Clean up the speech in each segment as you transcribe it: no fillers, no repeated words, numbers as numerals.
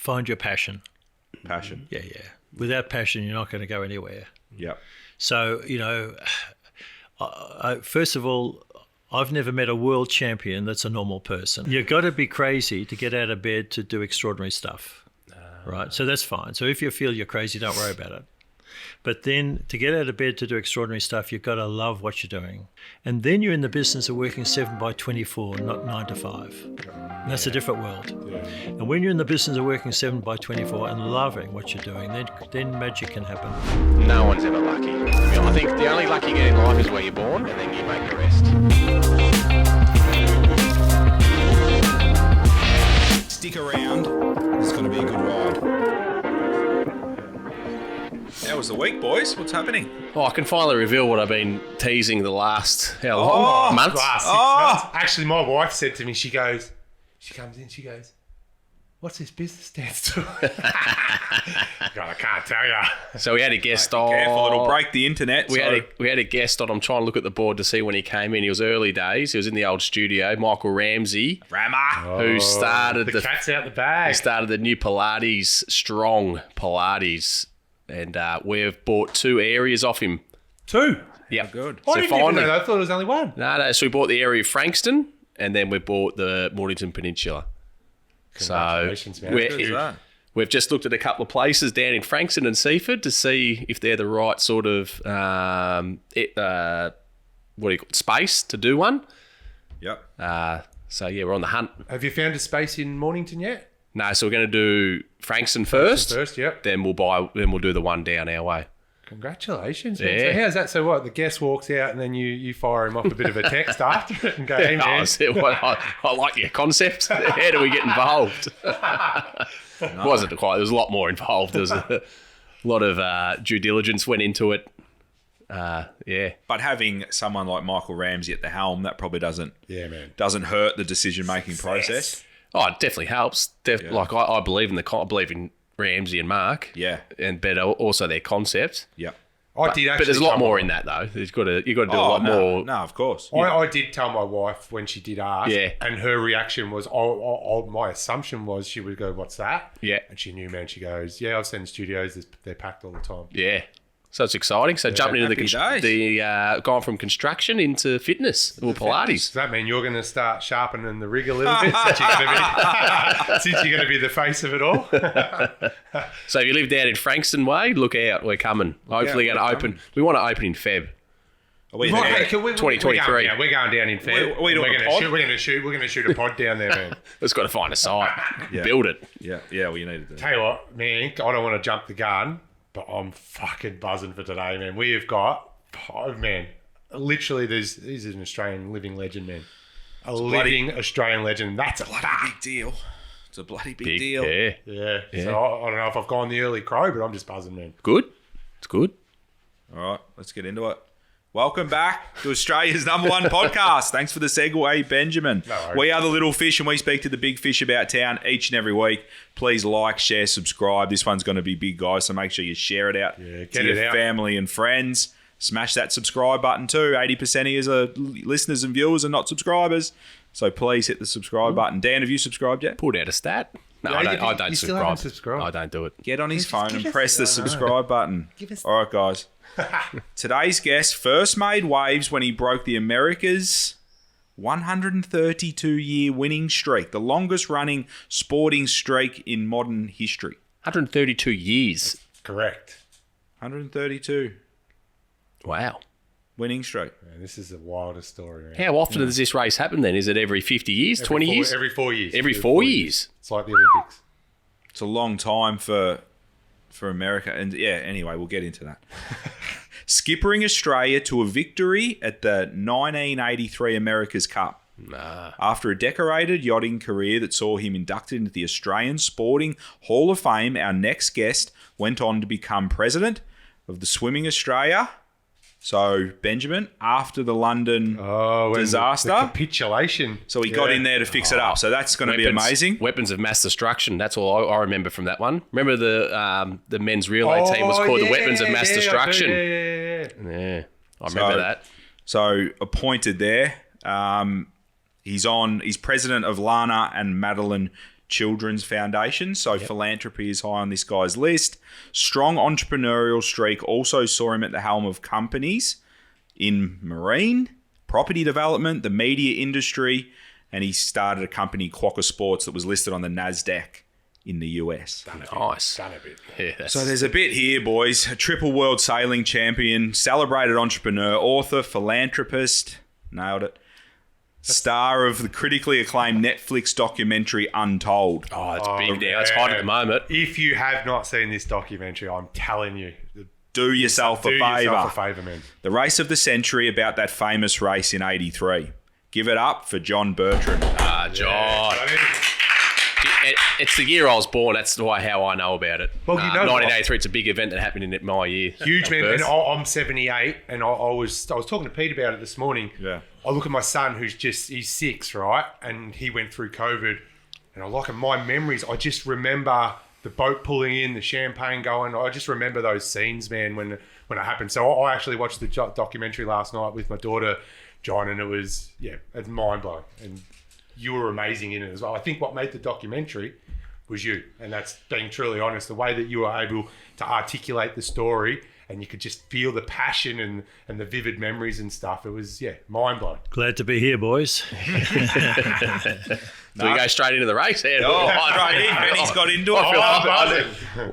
find your passion. Passion. Yeah. Without passion, you're not going to go anywhere. Yep. So, first of all, I've never met a world champion that's a normal person. You've got to be crazy to get out of bed to do extraordinary stuff, right? So that's fine. So if you feel you're crazy, don't worry about it. But then to get out of bed to do extraordinary stuff, you've got to love what you're doing. And then you're in the business of working 7x24, not 9 to 5. And that's a different world. Yeah. And when you're in the business of working 7x24 and loving what you're doing, then magic can happen. No one's ever lucky. I think the only luck you get in life is where you're born, and then you make the rest. Stick around. It's going to be a good ride. How was the week, boys? What's happening? Oh, I can finally reveal what I've been teasing the last, how long? Months? Last 6 months. Actually, my wife said to me, she comes in, she goes, what's this business stands to? God, I can't tell you. So we had a guest on. Careful, it'll break the internet. We had a guest on. I'm trying to look at the board to see when he came in. He was early days. He was in the old studio. Michael Ramsey, who started the cat's out the bag. He started the new Pilates, Strong Pilates, and we've bought 2 areas off him. 2? Yeah, good. I didn't even know that. I thought it was only 1. No. So we bought the area of Frankston, and then we bought the Mornington Peninsula. Congratulations, man. We've just looked at a couple of places down in Frankston and Seaford to see if they're the right sort of space to do one. Yep. So yeah, we're on the hunt. Have you found a space in Mornington yet? No, so we're going to do Frankston first. Yep. Then we'll do the one down our way. Congratulations, man. Yeah. So how's that? So what? The guest walks out and then you fire him off a bit of a text after it and go, hey, man. I like your concept. How do we get involved? It wasn't quite. There was a lot more involved. There was a lot of due diligence went into it. Yeah. But having someone like Michael Ramsey at the helm, that probably doesn't hurt the decision-making process. Oh, it definitely helps. Like I believe in Ramsey and Mark. Yeah. But also their concept. Yep. But there's a lot more in that though. You've got to do a lot more. No, of course. I did tell my wife when she did ask, Yeah. and her reaction was, my assumption was she would go, what's that? Yeah. And she knew, man. She goes, yeah, I've seen studios, they're packed all the time. Yeah. So it's exciting. So jumping into going from construction into fitness or Pilates. Does that mean you're going to start sharpening the rig a little bit since you're going to be the face of it all? So if you live down in Frankston Way, look out. We're coming. Hopefully going to open. We want to open in Feb. Are we 2023. We're going down in Feb. We're going to shoot a pod down there, man. Let's got to find a site. Build it. Yeah. Well, you need to do. Tell you what, man, I don't want to jump the gun, but I'm fucking buzzing for today, man. We have got, literally, he's an Australian living legend, man. Living Australian legend. That's a bloody big deal. It's a bloody big deal. Yeah. So I don't know if I've gone the early crow, but I'm just buzzing, man. Good. It's good. All right, let's get into it. Welcome back to Australia's number 1 podcast. Thanks for the segue, Benjamin. No worries. We are the little fish and we speak to the big fish about town each and every week. Please like, share, subscribe. This one's going to be big, guys, so make sure you share it out to your family and friends. Smash that subscribe button too. 80% of you are listeners and viewers and not subscribers. So please hit the subscribe button. Dan, have you subscribed yet? Pulled out a stat. No, I don't subscribe. I don't do it. Get on his phone and press the subscribe button. All right, guys. Today's guest first made waves when he broke the America's 132-year winning streak, the longest running sporting streak in modern history. 132 years. That's correct. 132. Wow. Winning streak. Man, this is the wildest story, man. How often does this race happen then? Is it every 50 years, 20 years? Every 4 years. Every 4 years. It's like the Olympics. It's a long time for America. And anyway, we'll get into that. Skippering Australia to a victory at the 1983 America's Cup. After a decorated yachting career that saw him inducted into the Australian Sporting Hall of Fame, our next guest went on to become president of the Swimming Australia. So, Benjamin, after the London disaster. The capitulation. So he got in there to fix it up. So that's going to be amazing. Weapons of mass destruction. That's all I remember from that one. Remember the men's relay team was called the Weapons of Mass Destruction. Yeah, I remember that. So appointed there. He's president of Lana and Madeline Children's Foundation. So philanthropy is high on this guy's list. Strong entrepreneurial streak also saw him at the helm of companies in marine, property development, the media industry, and he started a company, Quokka Sports, that was listed on the NASDAQ in the US. Nice. Done a bit. Yeah, So there's a bit here, boys. A triple world sailing champion, celebrated entrepreneur, author, philanthropist. Nailed it. Star of the critically acclaimed Netflix documentary Untold. Oh, it's big now. It's hot at the moment. If you have not seen this documentary, I'm telling you, Do yourself a yourself favour. a favour, man. The race of the century, about that famous race in '83. Give it up for John Bertrand. John. It's the year I was born. That's how I know about it. Well, you know what? 1983. It's a big event that happened in my year. Huge, man. Birth. And I'm 78, and I was talking to Pete about it this morning. Yeah. I look at my son, he's 6, right? And he went through COVID. And I look at my memories. I just remember the boat pulling in, the champagne going. I just remember those scenes, man, when it happened. So I actually watched the documentary last night with my daughter, John, and it's mind blowing. And you were amazing in it as well. I think what made the documentary was you, and that's being truly honest. The way that you were able to articulate the story, and you could just feel the passion and the vivid memories and stuff. It was mind blowing. Glad to be here, boys. Do we go straight into the race? Straight in. Benny's got into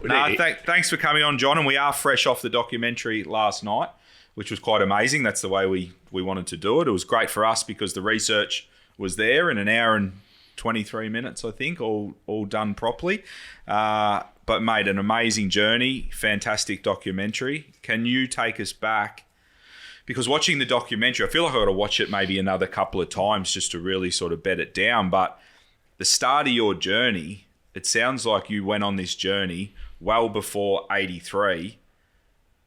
it. Thanks for coming on, John. And we are fresh off the documentary last night, which was quite amazing. That's the way we wanted to do it. It was great for us because the research was there in an hour and 23 minutes, I think, all done properly. But mate, an amazing journey, fantastic documentary. Can you take us back? Because watching the documentary, I feel like I've got to watch it maybe another couple of times just to really sort of bed it down. But the start of your journey, it sounds like you went on this journey well before 83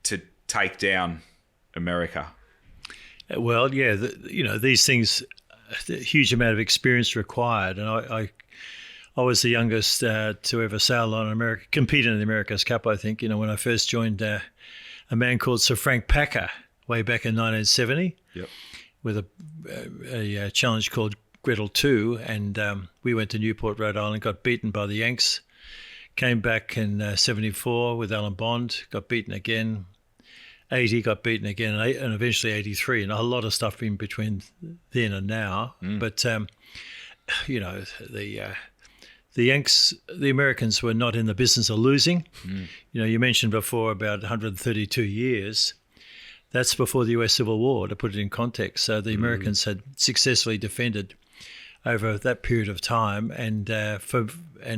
to take down America. Well, yeah, these things, a huge amount of experience required. And I was the youngest to ever sail on America, compete in the America's Cup, I think, when I first joined a man called Sir Frank Packer way back in 1970 with a challenge called Gretel 2. And we went to Newport, Rhode Island, got beaten by the Yanks, came back in 74 with Alan Bond, got beaten again. 80 got beaten again, and eventually 83, and a lot of stuff in between then and now. But the Yanks, the Americans were not in the business of losing. You mentioned before about 132 years. That's before the US Civil War, to put it in context. So the Americans had successfully defended over that period of time, and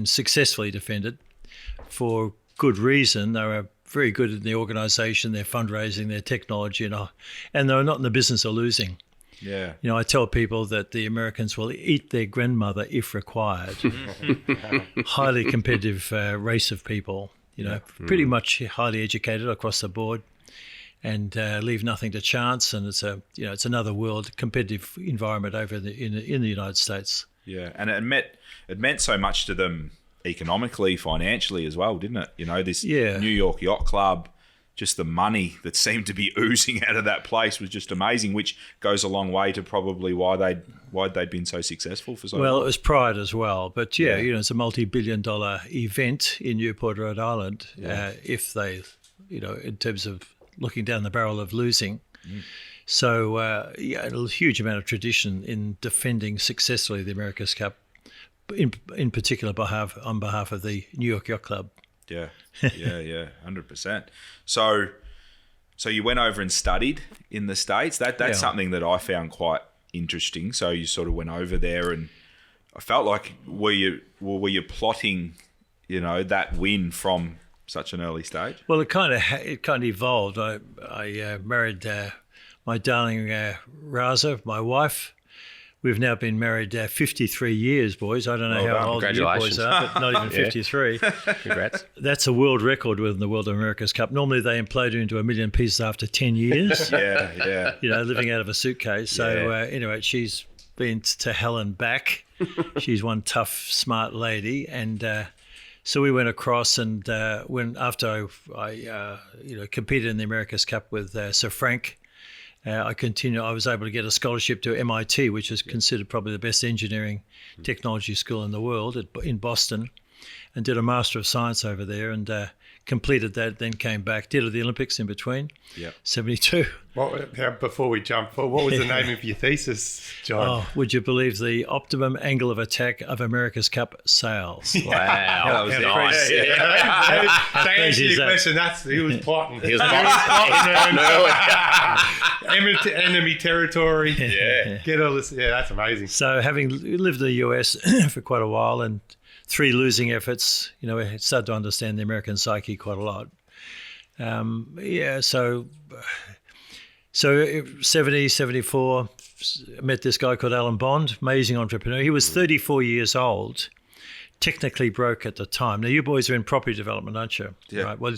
successfully defended for good reason. They were very good in the organisation, their fundraising, their technology, and they were not in the business of losing. Yeah. I tell people that the Americans will eat their grandmother if required. Highly competitive race of people, pretty much highly educated across the board, and leave nothing to chance. And it's another world competitive environment over in the United States. Yeah, and it meant so much to them economically, financially as well, didn't it? This New York Yacht Club, just the money that seemed to be oozing out of that place was just amazing, which goes a long way to probably why they'd been so successful for so long. Well, it was pride as well, but it's a multi-billion-dollar event in Newport, Rhode Island. If they, in terms of looking down the barrel of losing. So a huge amount of tradition in defending successfully the America's Cup, in particular on behalf of the New York Yacht Club. Yeah, 100%. So you went over and studied in the States. That's something that I found quite interesting. So you sort of went over there, and I felt like were you plotting, that win from such an early stage? Well, it kind of evolved. I married my darling Raza, my wife. We've now been married 53 years, boys. I don't know how old you boys are, but not even 53. Congrats. That's a world record within the World of America's Cup. Normally they implode into a million pieces after 10 years. Yeah. Living out of a suitcase. So anyway, she's been to hell and back. She's one tough, smart lady. And so we went across, and after I competed in the America's Cup with Sir Frank, I was able to get a scholarship to MIT, which is considered probably the best engineering technology school in the world, in Boston, and did a Master of Science over there, and completed that, then came back, did the Olympics in between, 72. Before we jump forward, what was the name of your thesis, John? Oh, would you believe the optimum angle of attack of America's Cup sails? Wow. That was nice. To answer your question, he was plotting. He was plotting. Enemy territory. Yeah. Get all this. Yeah, that's amazing. So having lived in the US for quite a while and 3 losing efforts, I started to understand the American psyche quite a lot. So 70, 74, met this guy called Alan Bond, amazing entrepreneur. He was 34 years old, technically broke at the time. Now, you boys are in property development, aren't you? Yeah. Right. Well,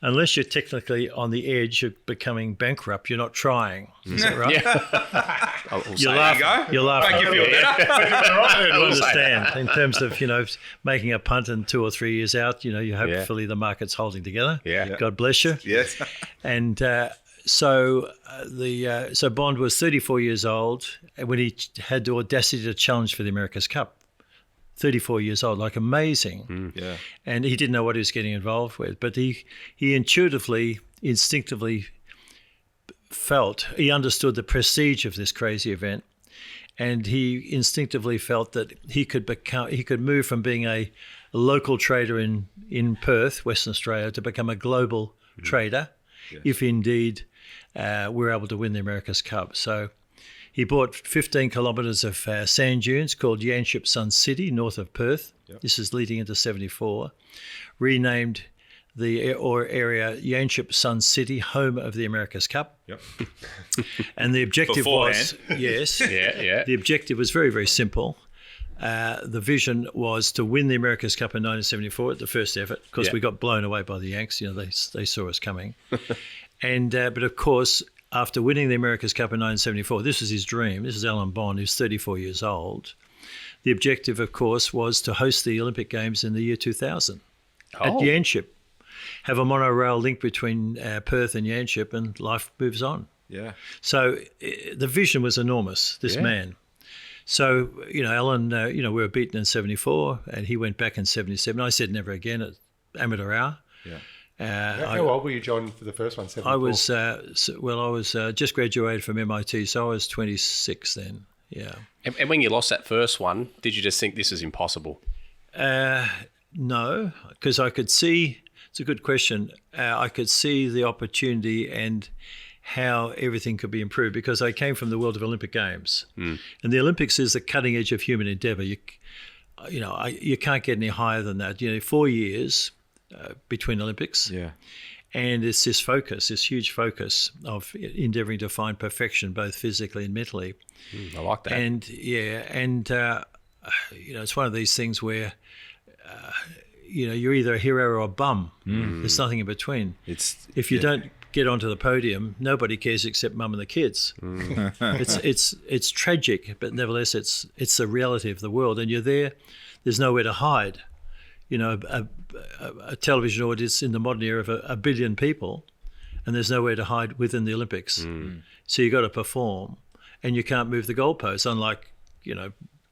unless you're technically on the edge of becoming bankrupt, you're not trying. Is that right? You laugh. Make you feel better. I understand in terms of making a punt and 2 or 3 years out. You hopefully the market's holding together. Yeah. God bless you. Yes. And so Bond was 34 years old when he had the audacity to challenge for the America's Cup. 34 years old, like amazing. Yeah. And he didn't know what he was getting involved with, but he instinctively felt, he understood the prestige of this crazy event, and he instinctively felt that he could move from being a local trader in Perth, Western Australia, to become a global trader, if indeed we're able to win the America's Cup. So he bought 15 kilometres of sand dunes called Yanship Sun City, north of Perth. Yep. This is leading into 74. Renamed the area Yanship Sun City, home of the America's Cup. Yep. And the objective was, Yeah. the objective was very, very simple. The vision was to win the America's Cup in 1974 at the first effort, because we got blown away by the Yanks. They saw us coming. And but of course, after winning the America's Cup in 1974, this was his dream. This is Alan Bond, who's 34 years old. The objective, of course, was to host the Olympic Games in the year 2000 at Yanship. Have a monorail link between Perth and Yanship, and life moves on. Yeah. So the vision was enormous, this man. So, Alan, we were beaten in 74, and he went back in 77. I said never again at amateur hour. Yeah. How old were you, John, for the first one? 74? I was just graduated from MIT, so I was 26 then. Yeah. And when you lost that first one, did you just think this is impossible? No, because I could see. It's a good question. I could see the opportunity and how everything could be improved, because I came from the world of Olympic Games, and the Olympics is the cutting edge of human endeavour. You can't get any higher than that. 4 years. Between Olympics, and it's this huge focus of endeavouring to find perfection, both physically and mentally. I like that. And it's one of these things where you're either a hero or a bum. There's nothing in between. If you don't get onto the podium, nobody cares except mum and the kids. It's tragic, but nevertheless, it's the reality of the world, and you're there. There's nowhere to hide. A television audience in the modern era of a billion people, and there's nowhere to hide within the Olympics. So you got to perform, and you can't move the goalposts, unlike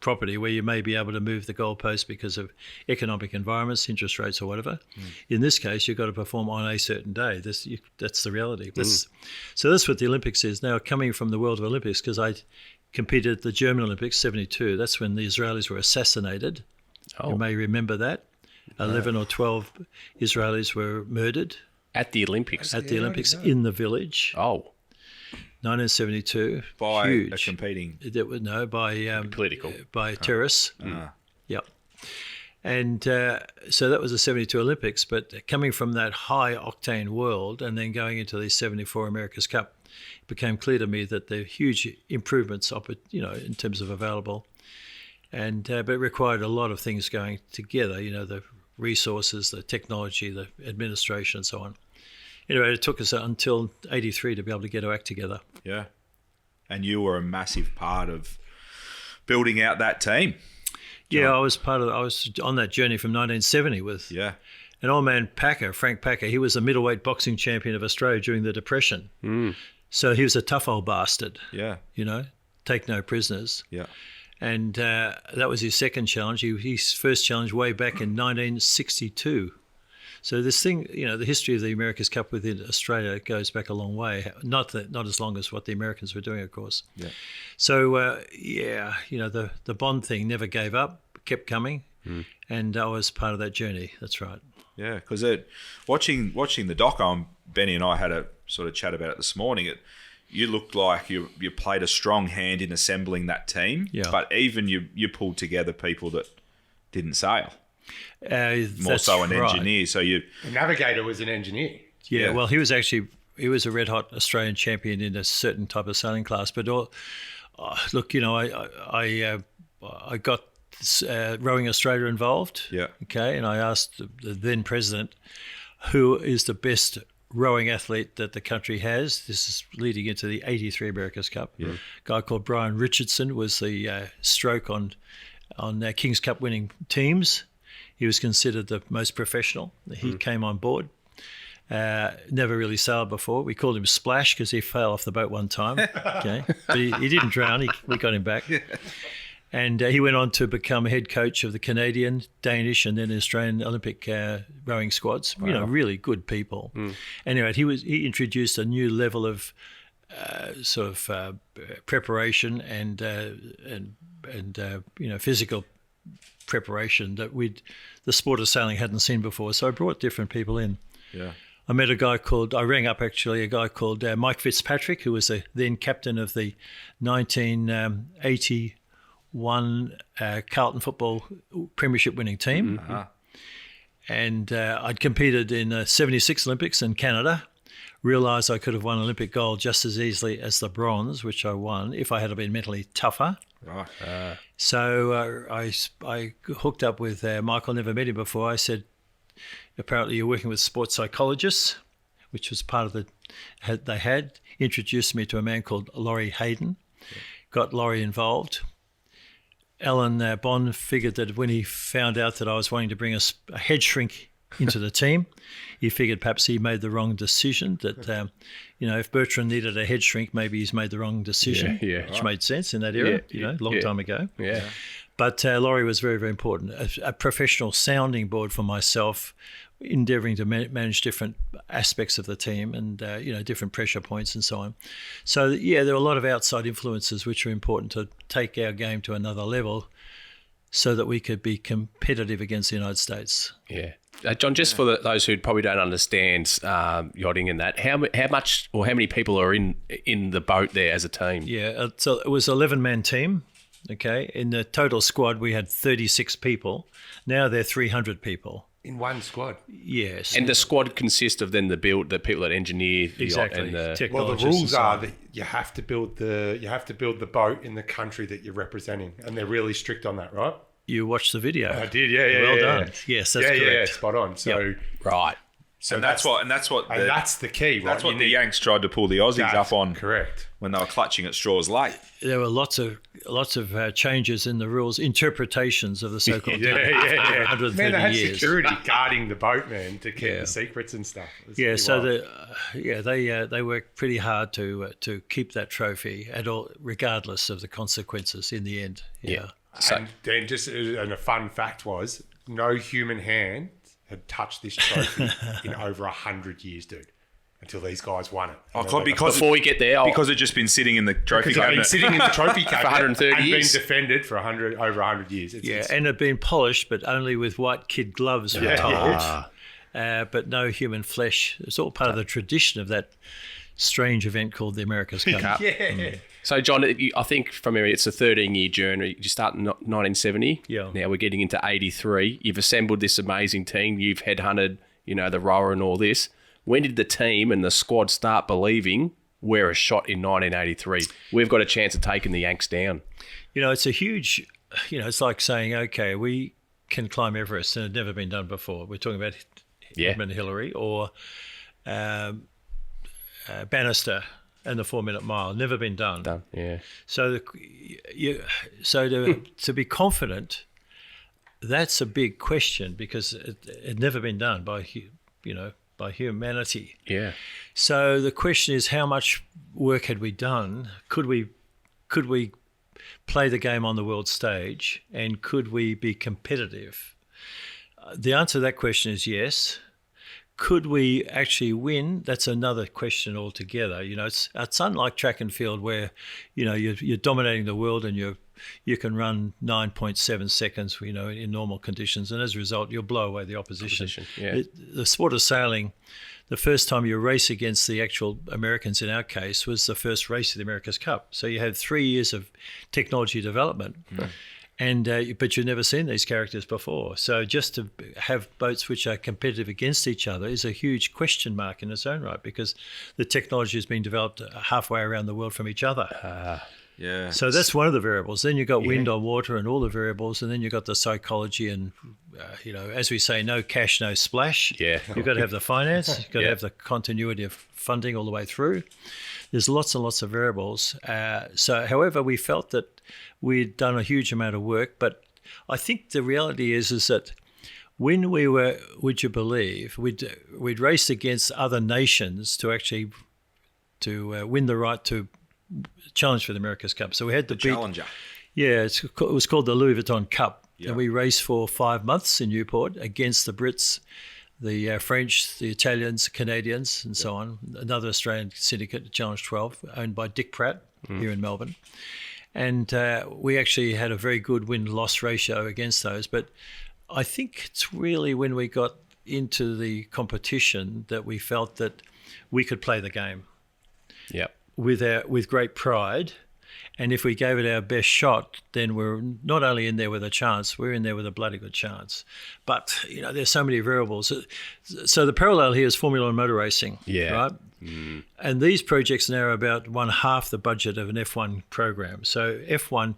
property, where you may be able to move the goalposts because of economic environments, interest rates, or whatever. In this case, you've got to perform on a certain day. That's the reality. So that's what the Olympics is. Now, coming from the world of Olympics, because I competed at the German Olympics, 72. That's when the Israelis were assassinated. You may remember that. 11 or 12 Israelis were murdered. At the Olympics? At the Olympics in the village. 1972. By huge. a competing? By political. By terrorists. Yep. And so that was the 72 Olympics. But coming from that high octane world and then going into the 74 America's Cup, it became clear to me that there are huge improvements, in terms of available. And but it required a lot of things going together, the resources, the technology, the administration, and so on. Anyway, it took us until 83 to be able to get our act together. Yeah. And you were a massive part of building out that team. John. Yeah, I was on that journey from 1970 with an old man Packer, Frank Packer. He was the middleweight boxing champion of Australia during the Depression. So he was a tough old bastard, Yeah. take no prisoners. Yeah. And that was his second challenge. His first challenge way back in 1962. So this thing, the history of the America's Cup within Australia goes back a long way. Not as long as what the Americans were doing, of course. Yeah. So the Bond thing never gave up, kept coming, and I was part of that journey. That's right. Yeah, because watching the doc, Benny and I had a sort of chat about it this morning. You looked like you played a strong hand in assembling that team, but even you pulled together people that didn't sail. More so an engineer. So The navigator was an engineer. Yeah, well, he was a red hot Australian champion in a certain type of sailing class. But look, I got Rowing Australia involved. Yeah. Okay, and I asked the then president, who is the best rowing athlete that the country has. This is leading into the 83 America's Cup. Yeah. A guy called Brian Richardson was the stroke on King's Cup winning teams. He was considered the most professional. He came on board. Never really sailed before. We called him Splash because he fell off the boat one time. Okay, but he didn't drown. We got him back. Yeah. And he went on to become head coach of the Canadian, Danish, and then the Australian Olympic rowing squads. Wow. Really good people. Anyway, he introduced a new level of preparation and physical preparation that the sport of sailing hadn't seen before. So I brought different people in. Yeah. I met I rang up a guy called Mike Fitzpatrick, who was the then captain of the 1981 Carlton football premiership winning team. Mm-hmm. And I'd competed in the 76 Olympics in Canada, realised I could have won Olympic gold just as easily as the bronze, which I won, if I had been mentally tougher. Right. So I hooked up with Michael, never met him before. I said, apparently you're working with sports psychologists, which was part of they had introduced me to a man called Laurie Hayden, got Laurie involved. Alan Bond figured that when he found out that I was wanting to bring a head shrink into the team, he figured perhaps he made the wrong decision, that, if Bertrand needed a head shrink, maybe he's made the wrong decision, which made sense in that era, long time ago. Yeah. But Laurie was very, very important. A professional sounding board for myself, endeavouring to manage different aspects of the team and, different pressure points and so on. So, there are a lot of outside influences which are important to take our game to another level so that we could be competitive against the United States. Yeah. John, just for those who probably don't understand yachting and that, how much or how many people are in the boat there as a team? Yeah, so it was an 11-man team. Okay, in the total squad we had 36 people. Now they're 300 people. In one squad? Yes. And the squad consists of then the people that engineer the yacht and the rules are that you have to build the boat in the country that you're representing, and they're really strict on that, right? You watched the video. I did, yeah. Well done. Yes, that's correct. Yeah, spot on. So right. So and that's the key, right? That's what the Yanks tried to pull the Aussies up on. Correct. When they were clutching at straws late. There were lots of changes in the rules, interpretations of the so-called 130 man, they had years. security guarding the boat, man, to keep the secrets and stuff. Yeah, so they worked pretty hard to keep that trophy at all, regardless of the consequences in the end. Yeah. So, and then and a fun fact was, no human hand had touched this trophy in over 100 years, dude, until these guys won it. Before we get there, because it's just been sitting in the trophy cabinet. It's been sitting in the trophy cabinet for 130 years. Been defended for over 100 years. And it had been polished, but only with white kid gloves, we're told. But no human flesh. It's all part of the tradition of that strange event called the America's Cup. So, John, I think from memory, it's a 13-year journey. You start in 1970. Yeah. Now we're getting into 83. You've assembled this amazing team. You've headhunted, the rower and all this. When did the team and the squad start believing we're a shot in 1983? We've got a chance of taking the Yanks down. It's a huge, it's like saying, okay, we can climb Everest and it had never been done before. We're talking about Edmund Hillary or Banister and the 4-minute mile. Never been done. So to be confident, that's a big question because it had never been done by by humanity. Yeah. So the question is, how much work had we done? Could we play the game on the world stage, and could we be competitive? The answer to that question is yes. Could we actually win? That's another question altogether. It's unlike track and field where, you're dominating the world and you can run 9.7 seconds, in normal conditions, and as a result, you'll blow away the opposition. Yeah. The sport of sailing, the first time you race against the actual Americans in our case was the first race of the America's Cup. So you had 3 years of technology development. But you've never seen these characters before. So just to have boats which are competitive against each other is a huge question mark in its own right, because the technology has been developed halfway around the world from each other. Yeah. So that's one of the variables. Then you've got wind on water and all the variables, and then you've got the psychology and, as we say, no cash, no splash. Yeah. You've got to have the finance. You've got to have the continuity of funding all the way through. There's lots and lots of variables. However, we felt that we'd done a huge amount of work, but I think the reality is that when we were, would you believe, we'd raced against other nations to actually win the right to challenge for the America's Cup. So we had the challenger. Yeah, it was called the Louis Vuitton Cup, yeah. And we raced for 5 months in Newport against the Brits, the French, the Italians, Canadians, and so on. Another Australian syndicate, Challenge 12, owned by Dick Pratt here in Melbourne. And we actually had a very good win-loss ratio against those. But I think it's really when we got into the competition that we felt that we could play the game. Yep. With great pride. And if we gave it our best shot, then we're not only in there with a chance, we're in there with a bloody good chance. But, there's so many variables. So the parallel here is Formula One motor racing, right? Mm. And these projects now are about 1/2 the budget of an F1 program. So F1,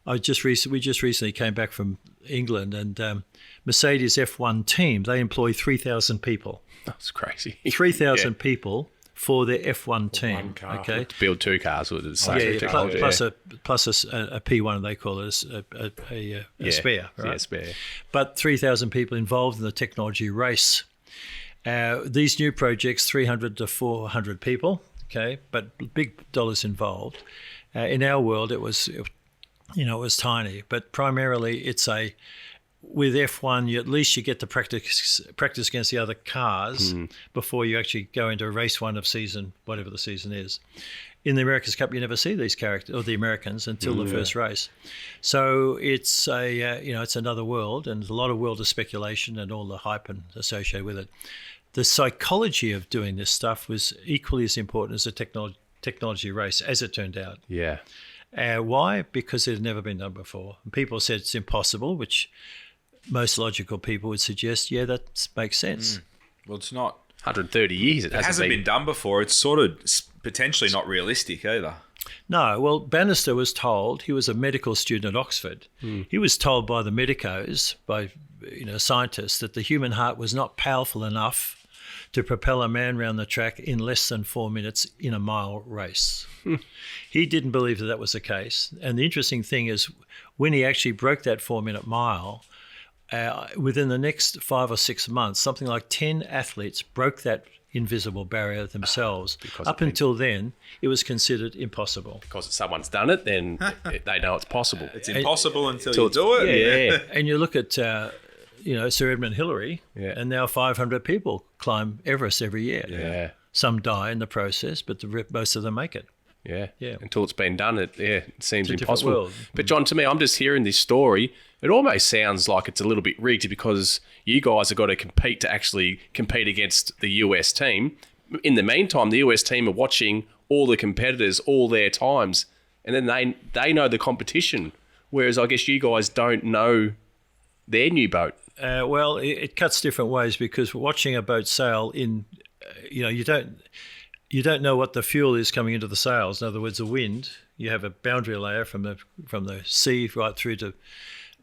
we just recently came back from England, and Mercedes F1 team, they employ 3,000 people. That's crazy. 3,000 people for their F1 team. Okay, to build 2 cars with the same technology. Plus a P1, they call it a spare, right? Yeah, spare. But 3,000 people involved in the technology race. These new projects, 300 to 400 people, okay, but big dollars involved. In our world, it was tiny, but primarily with F1, at least you get to practice against the other cars before you actually go into race one of season, whatever the season is. In the America's Cup, you never see these characters or the Americans until the first race. So it's it's another world, and a lot of world of speculation and all the hype associated with it. The psychology of doing this stuff was equally as important as the technology race, as it turned out. Yeah. Why? Because it had never been done before. And people said it's impossible, which most logical people would suggest, yeah, that makes sense. Well, it's not 130 years. It hasn't been done before. It's sort of potentially not realistic either. No, well, Banister was told, he was a medical student at Oxford. He was told by the medicos, by scientists, that the human heart was not powerful enough to propel a man around the track in less than 4 minutes in a mile race. He didn't believe that was the case. And the interesting thing is, when he actually broke that 4-minute mile, within the next 5 or 6 months, something like 10 athletes broke that invisible barrier themselves. Up until then, it was considered impossible. Because someone's done it, then they know it's possible. It's impossible until you do it. Yeah. And you look at, Sir Edmund Hillary, and now 500 people climb Everest every year. Yeah. Some die in the process, but most of them make it. Yeah. Yeah. Until it's been done, it seems impossible. World. But John, to me, I'm just hearing this story. It almost sounds like it's a little bit rigged because you guys have got to compete to actually compete against the US team. In the meantime, the US team are watching all the competitors all their times, and then they know the competition, whereas I guess you guys don't know their new boat. Well, it cuts different ways because watching a boat sail you don't know what the fuel is coming into the sails. In other words, the wind. You have a boundary layer from the sea right through to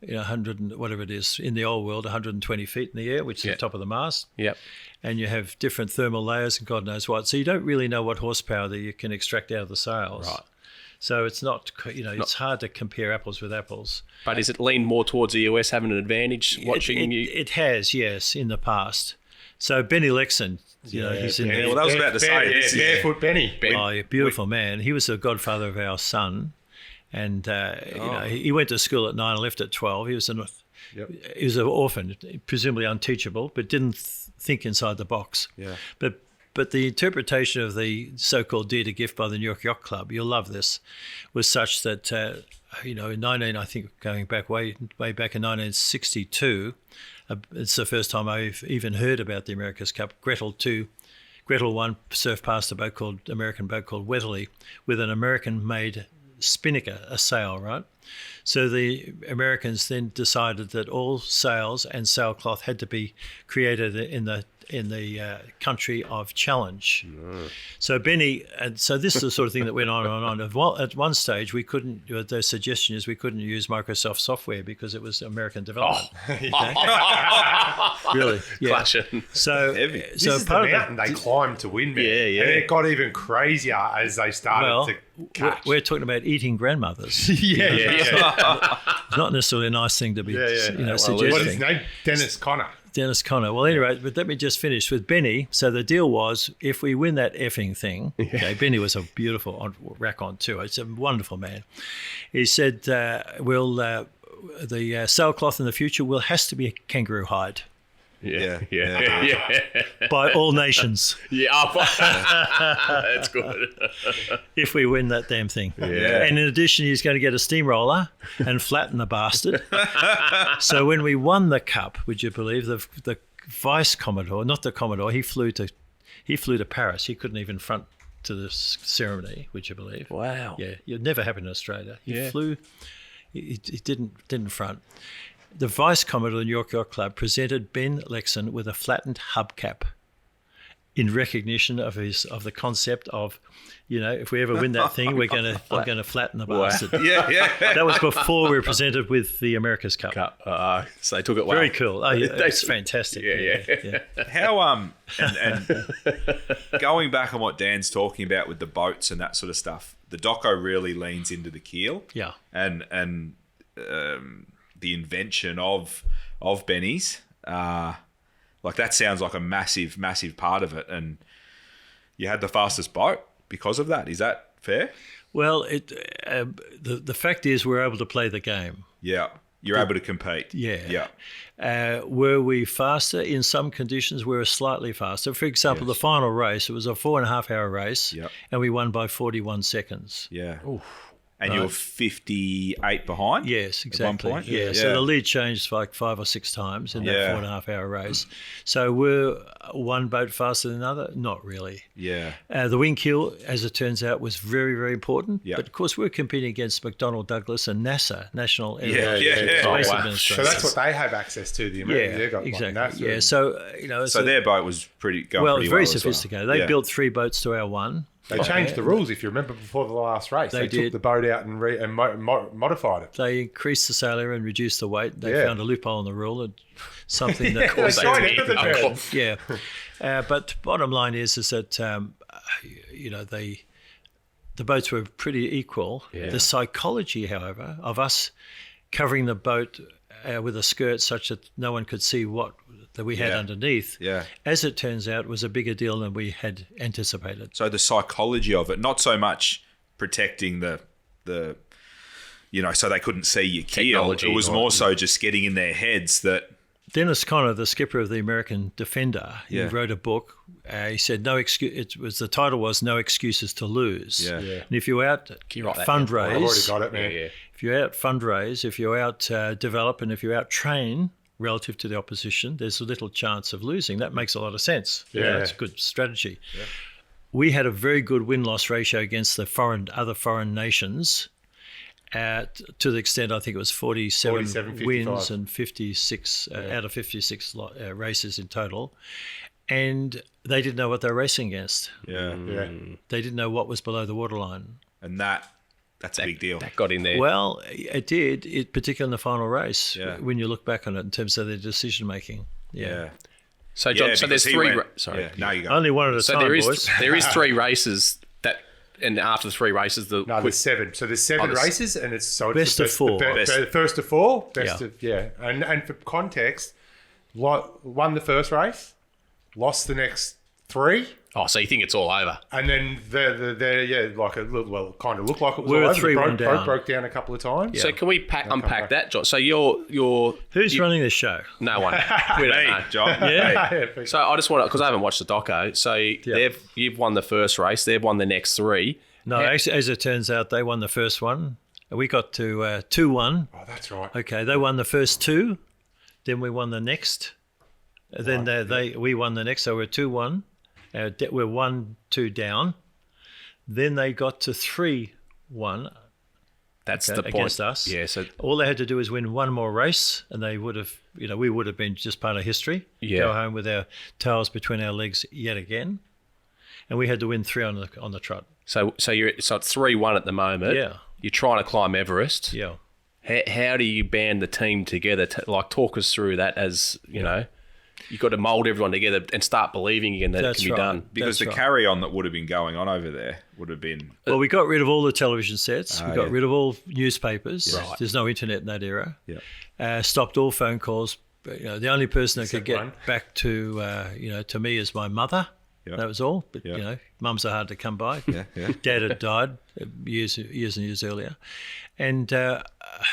100 and whatever it is in the old world, 120 feet in the air, which is the top of the mast. Yep. And you have different thermal layers and God knows what. So you don't really know what horsepower that you can extract out of the sails. Right. So it's not, it's hard to compare apples with apples. But is it leaned more towards the US having an advantage watching you? It has, yes, in the past. So Benny Lexon, he's in. Well, that was about to say. This is- Barefoot Benny. Oh, beautiful man. He was the godfather of our son, and he went to school at 9 and left at 12. He was he was an orphan, presumably unteachable, but didn't think inside the box. Yeah. But the interpretation of the so-called deed to gift by the New York Yacht Club, you'll love this, was such that going back way back in 1962, it's the first time I've even heard about the America's Cup. Gretel 1 surfed past American boat called Weatherly with an American-made spinnaker, a sail, right? So the Americans then decided that all sails and sailcloth had to be created in the country of challenge. So Benny, and so this is the sort of thing that went on and on. Well, at one stage, we couldn't. The suggestion is we couldn't use Microsoft software because it was American development. Really, yeah. Clutching. So, This is the mountain they climbed to win, man. Yeah. And it got even crazier as they started to catch. we're talking about eating grandmothers. Yeah. It's not necessarily a nice thing to be, suggesting. What's his name? Dennis Conner. Dennis Conner. Well, anyway, but let me just finish with Benny. So the deal was, if we win that effing thing, okay, Benny was a beautiful rack-on too. It's a wonderful man. He said, the sailcloth in the future has to be kangaroo hide Yeah. by all nations That's good. if we win that damn thing. Yeah. And in addition, he's going to get a steamroller and flatten the bastard. So when we won the cup, would you believe, the vice commodore, not the commodore, he flew to Paris. He couldn't even front to the ceremony, would you believe? Wow. Yeah, it never happened in Australia. He flew, he didn't front. The Vice Commodore of the New York Yacht Club presented Ben Lexon with a flattened hubcap in recognition of the concept of, if we ever win that thing, I'm going to flatten the bastard. Yeah. That was before we were presented with the America's Cup. So they took it well. Very cool. Oh, yeah, it's fantastic. Yeah. How and going back on what Dan's talking about with the boats and that sort of stuff, the doco really leans into the keel. Yeah. And the invention of Benny's, like that sounds like a massive part of it. And you had the fastest boat because of that. Is that fair? Well, the fact is we're able to play the game. Yeah. You're able to compete. Yeah. Were we faster? In some conditions, we were slightly faster. For example, the final race, it was a 4.5-hour race, and we won by 41 seconds. Yeah. Oof. And you were 58 behind? Yes, exactly. At one point? Yeah. So the lead changed like 5 or 6 times in that 4.5-hour race. So were one boat faster than another? Not really. Yeah. The wing keel, as it turns out, was very, very important. Yeah. But of course, we're competing against McDonnell Douglas and NASA, National Space So Administration. that's what they have access to. The Americans, they've got exactly. Like NASA. Yeah. So So their boat was going pretty well. very as sophisticated. well. They built 3 boats to our 1. They changed the rules, if you remember, before the last race. They did. took the boat out and modified it. They increased the sail area and reduced the weight. They found a loophole in the rule, and something that They tried everything. Yeah. But bottom line is that the boats were pretty equal. Yeah. The psychology, however, of us covering the boat with a skirt such that no one could see what that we had underneath, as it turns out, was a bigger deal than we had anticipated. So the psychology of it, not so much protecting the so they couldn't see your keel. Technology, it was more so just getting in their heads that. Dennis Conner, the skipper of the American Defender, he wrote a book. He said, "No excuse." The title was "No Excuses to Lose." Yeah. And if you're out fundraise, I've already got it, man. Yeah. if you're out fundraise, if you're out develop, and if you're out train relative to the opposition, there's a little chance of losing. That makes a lot of sense. Yeah. It's a good strategy. Yeah. We had a very good win-loss ratio against the other foreign nations. To the extent, I think it was 47 wins and 56 out of 56 races in total. And they didn't know what they were racing against. Yeah. They didn't know what was below the waterline. And that's a big deal. That got in there. Well, it did, particularly in the final race, when you look back on it in terms of their decision-making. Yeah. So, John, so there's 3... Sorry. No, you go. Only one at a time, boys. There is 3 races that... And after the 3 races, there's 7. So there's 7 races, and it's best of 4. First of 4, and for context, won the first race, lost the next 3. Oh, so you think it's all over? And then they're like it kind of looked like it was We're all a over. 3-1 down. Broke down a couple of times. So can we unpack that, John? So you're Who's running this show? no one. We don't know. John. Yeah. So I just want to, because I haven't watched the doco. So you've won the first race. They've won the next 3. No, actually, as it turns out, they won the first one. We got to 2-1. Oh, that's right. Okay, they won the first 2. Then we won the next. Then we won the next. So we're 2-1. We're 1-2 down. Then they got to 3-1. That's the point. Against us. Yeah. So all they had to do was win one more race, and they would have, we would have been just part of history. Yeah. Go home with our tails between our legs yet again, and we had to win 3 on the trot. So it's 3-1 at the moment. Yeah. You're trying to climb Everest. Yeah. How do you band the team together? Talk us through that. As you know, you've got to mold everyone together and start believing again that it can be done. Because the carry-on that would have been going on over there would have been... Well, we got rid of all the television sets. We got rid of all newspapers. Right. There's no internet in that era. Yeah. Stopped all phone calls. The only person that could get back to, to me is my mother. Yeah. That was all. But, Yeah. mums are hard to come by. Yeah. Dad had died years and years earlier. And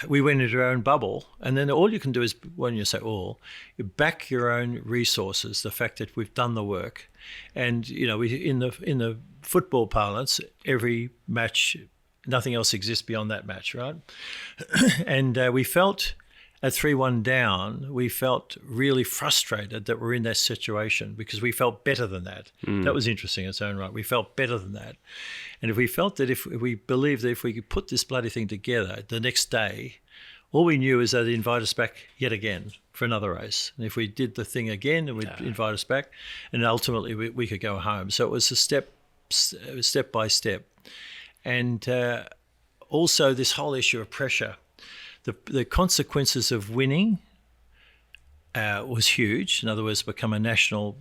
we went into our own bubble. And then all you can do is, when you say all, you back your own resources, the fact that we've done the work. And, we in the football parlance, every match, nothing else exists beyond that match, right? And we felt... At 3-1 down, we felt really frustrated that we're in that situation because we felt better than that. That was interesting in its own right. We felt better than that. And if we felt that if we believed that if we could put this bloody thing together the next day, all we knew is they'd invite us back yet again for another race. And if we did the thing again, then we'd invite us back, and ultimately we could go home. So it was a step by step. And also this whole issue of pressure. The consequences of winning was huge. In other words, become a national,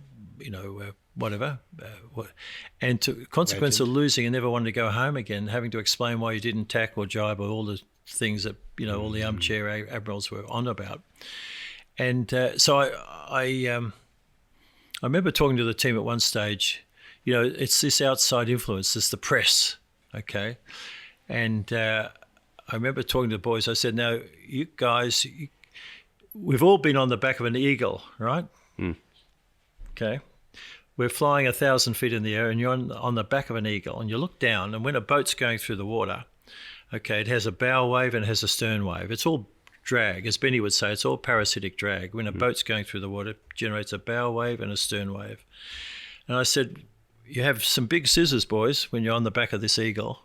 and to consequence of losing and never wanting to go home again, having to explain why you didn't tack or jibe or all the things that all the armchair admirals were on about. And so I remember talking to the team at one stage. It's this outside influence, it's the press, okay, and. I remember talking to the boys. I said, now, you guys, we've all been on the back of an eagle, right? Okay. We're flying 1,000 feet in the air, and you're on the back of an eagle, and you look down, and when a boat's going through the water, okay, it has a bow wave and it has a stern wave. It's all drag. As Benny would say, it's all parasitic drag. When a boat's going through the water, it generates a bow wave and a stern wave. And I said, you have some big scissors, boys, when you're on the back of this eagle.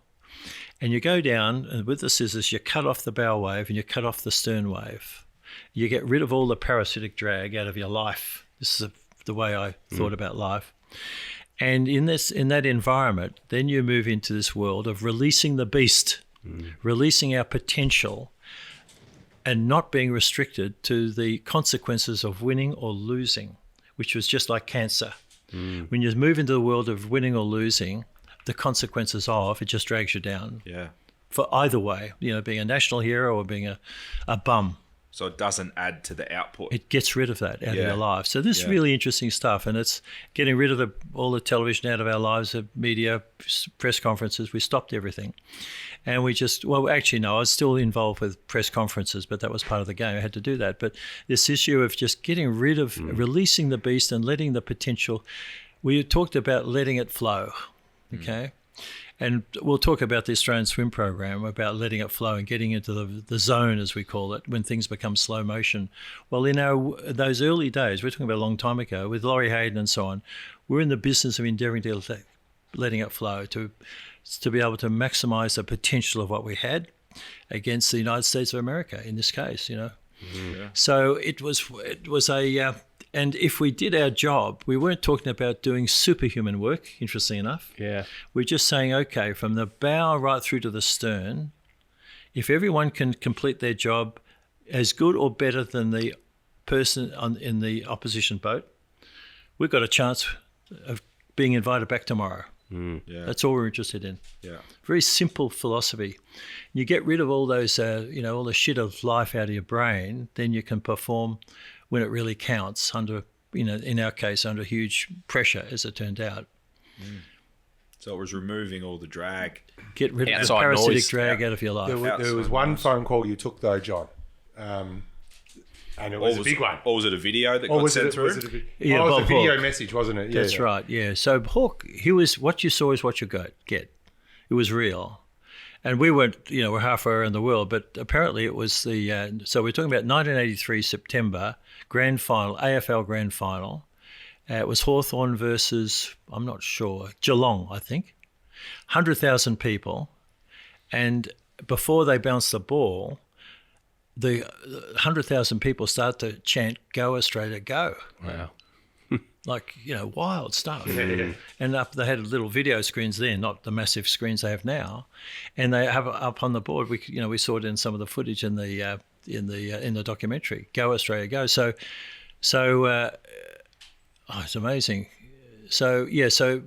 And you go down, and with the scissors, you cut off the bow wave and you cut off the stern wave. You get rid of all the parasitic drag out of your life. This is the way I thought about life. And in that environment, then you move into this world of releasing the beast, releasing our potential, and not being restricted to the consequences of winning or losing, which was just like cancer. When you move into the world of winning or losing, the consequences of it just drags you down. Yeah. For either way, being a national hero or being a bum. So it doesn't add to the output. It gets rid of that out of your life. So this is really interesting stuff, and it's getting rid of all the television out of our lives, the media, press conferences. We stopped everything. And we just, I was still involved with press conferences, but that was part of the game. I had to do that. But this issue of just getting rid of, releasing the beast and letting the potential, we talked about letting it flow. Okay, and we'll talk about the Australian swim program, about letting it flow and getting into the zone, as we call it, when things become slow motion. Well, in those early days, we're talking about a long time ago, with Laurie Hayden and so on, we're in the business of endeavouring to letting it flow, to be able to maximise the potential of what we had against the United States of America, in this case, So it was a... And if we did our job, we weren't talking about doing superhuman work, interestingly enough. Yeah. We're just saying, okay, from the bow right through to the stern, if everyone can complete their job as good or better than the person in the opposition boat, we've got a chance of being invited back tomorrow. That's all we're interested in. Yeah. Very simple philosophy. You get rid of all those, all the shit of life out of your brain, then you can perform when it really counts under in our case, under huge pressure, as it turned out. So it was removing all the drag. Get rid of the Outside parasitic noise. drag out of your life. There was one phone call you took though, John, and it was a big one. Or was it a video that got sent through? Was it Yeah, it was Bob a video Hawke. message, wasn't it? Yeah, That's right, yeah. So Hawke, he was, what you saw is what you get. It was real. And we weren't, we're halfway around the world, but apparently it was so we're talking about 1983 September, grand final, AFL grand final. It was Hawthorn versus, I'm not sure, Geelong, I think. 100,000 people. And before they bounced the ball, the 100,000 people start to chant, "Go Australia, go." Wow. Like, wild stuff. Yeah. And they had little video screens then, not the massive screens they have now. And they have up on the board. We saw it in some of the footage in the documentary. "Go Australia, go." So it's amazing. So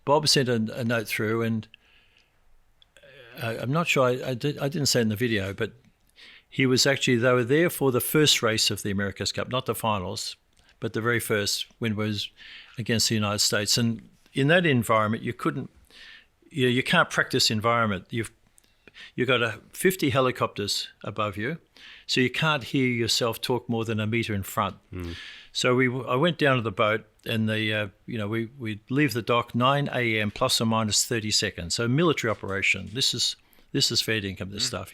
Bob sent a note through, and I'm not sure. I didn't say it in the video, but they were there for the first race of the America's Cup, not the finals, but the very first, when it was against the United States. And in that environment, you can't practice environment. You've got 50 helicopters above you, so you can't hear yourself talk more than a metre in front. So I went down to the boat, and we leave the dock 9 a.m. plus or minus 30 seconds. So military operation. This is fair income. This stuff,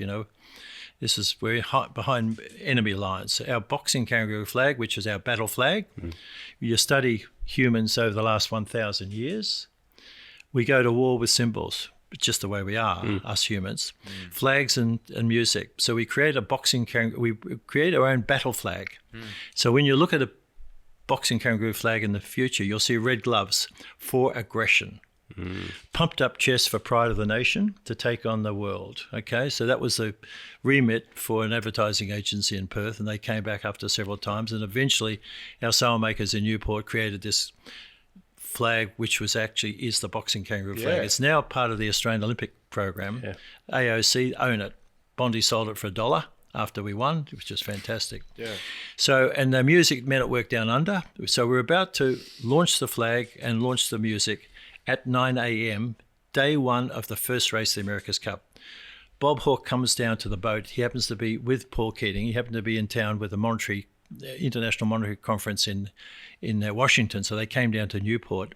This is we're behind enemy lines. Our boxing kangaroo flag, which is our battle flag. You study humans over the last 1,000 years. We go to war with symbols, just the way we are, us humans. Flags and music. So we create a boxing kangaroo. We create our own battle flag. So when you look at a boxing kangaroo flag in the future, you'll see red gloves for aggression. Pumped up chest for pride of the nation, to take on the world. Okay, so that was the remit for an advertising agency in Perth, and they came back after several times, and eventually our sail makers in Newport created this flag, which is the boxing kangaroo flag. It's now part of the Australian Olympic program. AOC own it. Bondi sold it for $1 after we won, which was fantastic. So, and the music Men at Work Down Under. So we're about to launch the flag and launch the music at 9 a.m., day one of the first race of the America's Cup. Bob Hawke comes down to the boat. He happens to be with Paul Keating. He happened to be in town with the International Monetary Conference in Washington, so they came down to Newport.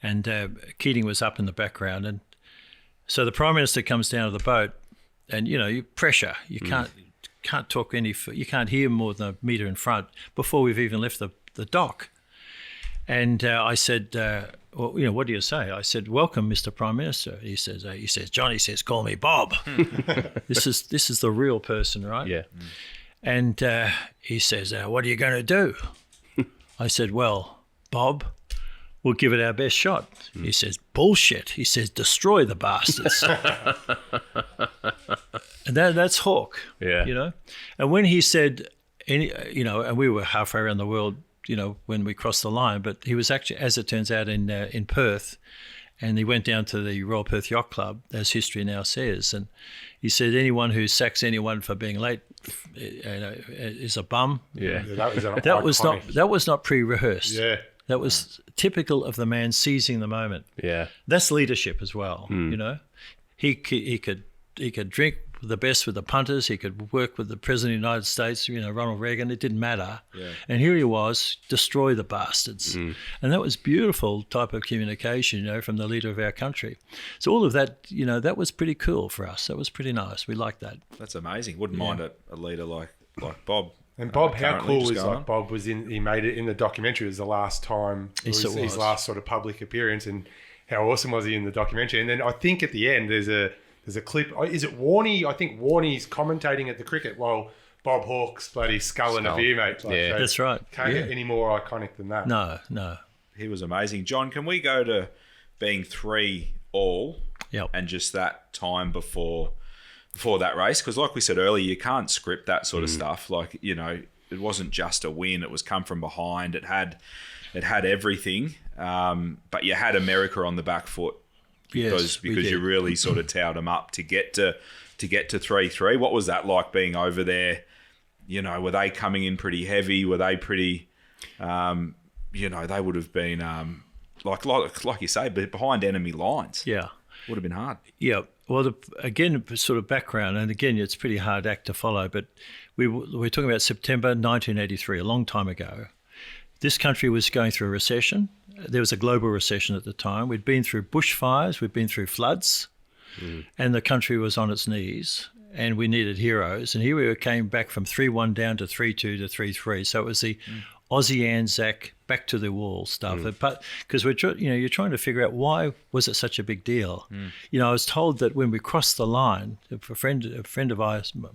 And Keating was up in the background. And so the Prime Minister comes down to the boat, and, pressure. You can't talk you can't hear more than a metre in front before we've even left the dock. And I said, what do you say? I said, "Welcome, Mr. Prime Minister." He says, "John," he says, "call me Bob." This is the real person, right? Yeah. And he says, "What are you going to do?" I said, "Well, Bob, we'll give it our best shot." He says, "Bullshit." He says, "Destroy the bastards." And that's Hawke. Yeah. And when he said, and we were halfway around the world, when we crossed the line, but he was actually, as it turns out, in Perth, and he went down to the Royal Perth Yacht Club, as history now says, and he said, "Anyone who sacks anyone for being late is a bum." Yeah. That was not pre-rehearsed. Yeah. That was typical of the man seizing the moment. Yeah. That's leadership as well. He could drink the best with the punters. He could work with the President of the United States, Ronald Reagan. It didn't matter. Yeah. And here he was, destroy the bastards. And that was beautiful type of communication, from the leader of our country. So all of that, that was pretty cool for us. That was pretty nice. We liked that. That's amazing. Wouldn't mind a leader like Bob. And Bob, how cool is on. Bob was he made it in the documentary. It was the last time, his last sort of public appearance, and how awesome was he in the documentary. And then I think at the end there's a clip. Is it Warney? I think Warney's commentating at the cricket while Bob Hawke's bloody skull in a beer, mate. That's right. Can't get any more iconic than that. No. He was amazing. John, can we go to being 3-all and just that time before that race? Because like we said earlier, you can't script that sort of stuff. Like, it wasn't just a win. It was come from behind. It had everything. But you had America on the back foot. Because you really sort of towed them up to get to 3-3. What was that like being over there? Were they coming in pretty heavy? Were they pretty they would have been like you say, but behind enemy lines. Yeah. Would have been hard. Yeah. Well, again, sort of background, and again, it's a pretty hard act to follow, but we're talking about September 1983, a long time ago. This country was going through a recession. There was a global recession at the time. We'd been through bushfires, we'd been through floods, and the country was on its knees, and we needed heroes. And here we came back from 3-1 down to 3-2 to 3-3. So it was the Aussie Anzac back to the wall stuff. But because you're trying to figure out why was it such a big deal. I was told that when we crossed the line, a friend of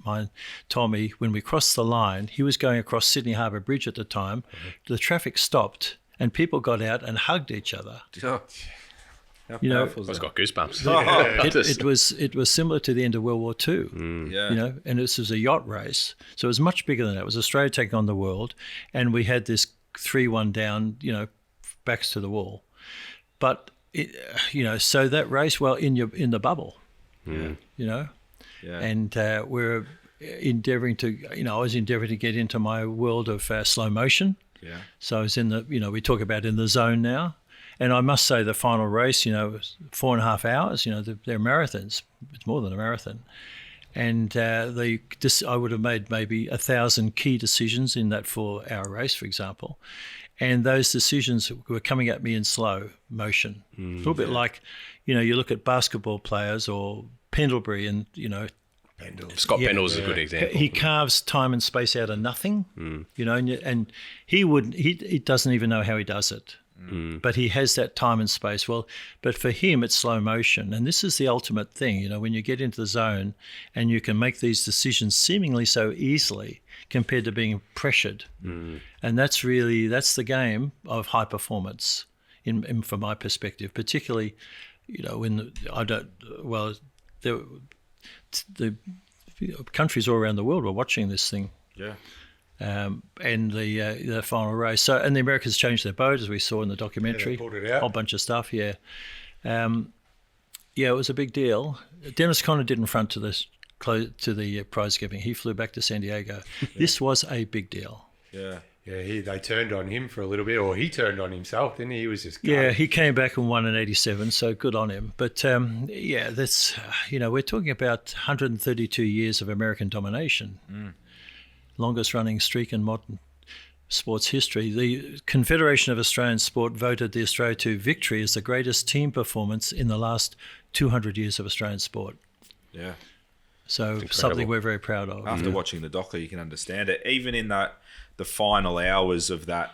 mine told me when we crossed the line, he was going across Sydney Harbour Bridge at the time. The traffic stopped and people got out and hugged each other. How You know, powerful is I've that? got goosebumps. It was similar to the end of World War II. Yeah. And this was a yacht race, so it was much bigger than that. It was Australia taking on the world, and we had this 3-1 down, backs to the wall. But so that race, well, in the bubble, Yeah. and we're endeavouring to, I was endeavouring to get into my world of slow motion. Yeah. So I was in the, we talk about in the zone now. And I must say the final race, was 4.5 hours. They're marathons. It's more than a marathon. And I would have made maybe 1,000 key decisions in that 4-hour race, for example. And those decisions were coming at me in slow motion. A little bit like, you look at basketball players or Pendlebury and, Scott Pendle is a good example. he carves time and space out of nothing, and he doesn't even know how he does it. But he has that time and space. Well, but for him, it's slow motion. And this is the ultimate thing, when you get into the zone and you can make these decisions seemingly so easily compared to being pressured. And that's the game of high performance from my perspective, particularly, when the countries all around the world were watching this thing. Yeah. And the final race. So, and the Americans changed their boat, as we saw in the documentary. Yeah, they pulled it out. A whole bunch of stuff. Yeah, it was a big deal. Dennis Conner didn't front to the prize giving. He flew back to San Diego. This was a big deal. Yeah. Yeah, they turned on him for a little bit, or he turned on himself, didn't he? He was just he came back and won in '87, so good on him. But that's we're talking about 132 years of American domination. Longest running streak in modern sports history. The Confederation of Australian Sport voted the Australia 2 victory as the greatest team performance in the last 200 years of Australian sport. Yeah. So something we're very proud of. After watching the doco, you can understand it. Even in the final hours of that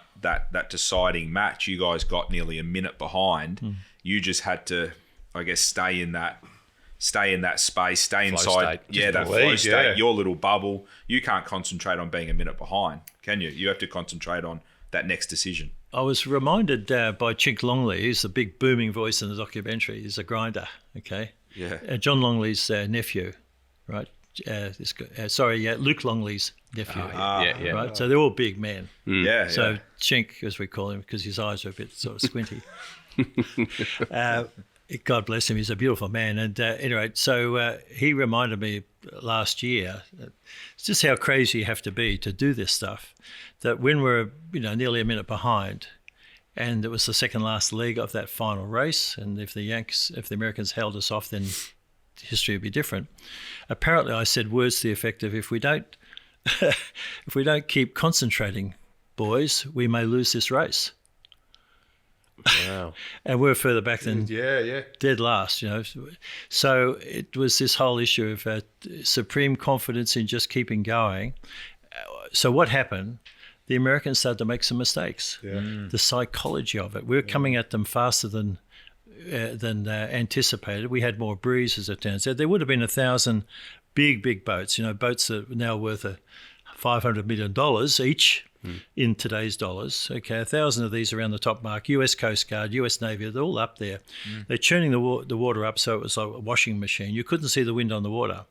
deciding match, you guys got nearly a minute behind. You just had to, I guess, stay in that space, stay inside. State. That flow state, your little bubble. You can't concentrate on being a minute behind, can you? You have to concentrate on that next decision. I was reminded by Chink Longley, who's the big booming voice in the documentary. He's a grinder, okay? Yeah. John Longley's nephew, right? Luke Longley's nephew. Yeah. Right? So they're all big men. Yeah. So Chink, as we call him, because his eyes are a bit sort of squinty. God bless him. He's a beautiful man. And anyway, so he reminded me last year, it's just how crazy you have to be to do this stuff, that when we're nearly a minute behind, and it was the second last leg of that final race, and if the Americans held us off, then history would be different. Apparently, I said words to the effect of, if we don't keep concentrating, boys, we may lose this race. Wow. And we're further back than dead last, So it was this whole issue of supreme confidence in just keeping going. So what happened? The Americans started to make some mistakes. The psychology of it. We were coming at them faster than anticipated. We had more breeze, as it turns out. There would have been 1,000 big boats, boats that are now worth $500 million each. In today's dollars, 1,000 of these around the top mark. US Coast Guard, US Navy, they're all up there. They're churning the water up so it was like a washing machine. You couldn't see the wind on the water.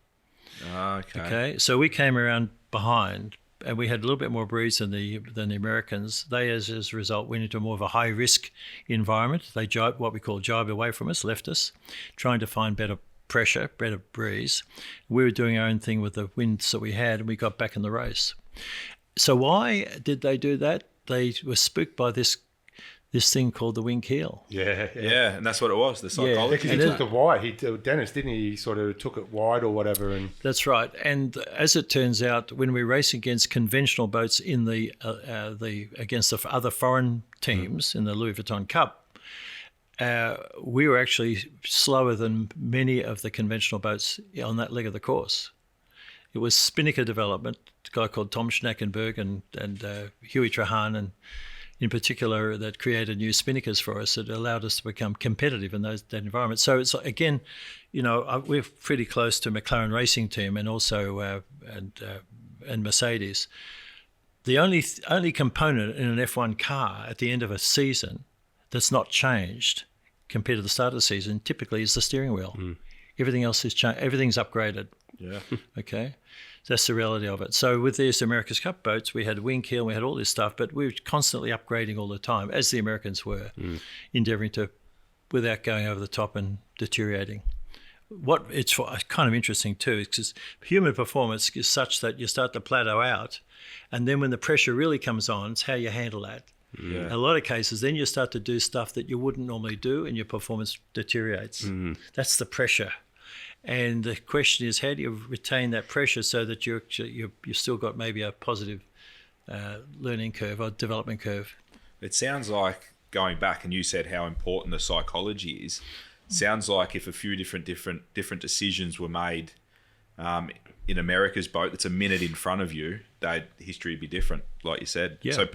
Okay. So we came around behind, and we had a little bit more breeze than the Americans. They, as a result, went into more of a high risk environment. They what we call jibed away from us, left us, trying to find better pressure, better breeze. We were doing our own thing with the winds that we had, and we got back in the race. So why did they do that? they were spooked by this thing called the wing keel. Yeah, and that's what it was, the psychology. Because he took the wide. Dennis, didn't he? He sort of took it wide or whatever. And That's right. And as it turns out, when we race against conventional boats in the against the other foreign teams in the Louis Vuitton Cup, we were actually slower than many of the conventional boats on that leg of the course. It was spinnaker development, a guy called Tom Schnackenberg and Huey Trahan, and in particular, that created new spinnakers for us that allowed us to become competitive in that environment. So it's, again, we're pretty close to McLaren Racing Team and also and Mercedes. The only component in an F1 car at the end of a season that's not changed compared to the start of the season typically is the steering wheel. Everything else is changed. Everything's upgraded. Yeah. Okay. That's the reality of it. So with these America's Cup boats, we had wing keel, we had all this stuff, but we were constantly upgrading all the time, as the Americans were, endeavouring to, without going over the top and deteriorating. What it's kind of interesting too, because human performance is such that you start to plateau out, and then when the pressure really comes on, it's how you handle that. Yeah. In a lot of cases, then you start to do stuff that you wouldn't normally do, and your performance deteriorates. That's the pressure. And the question is, how do you retain that pressure so that you've still got maybe a positive learning curve or development curve? It sounds like, going back, and you said how important the psychology is, sounds like if a few different decisions were made in America's boat that's a minute in front of you, history would be different, like you said. Yeah. So,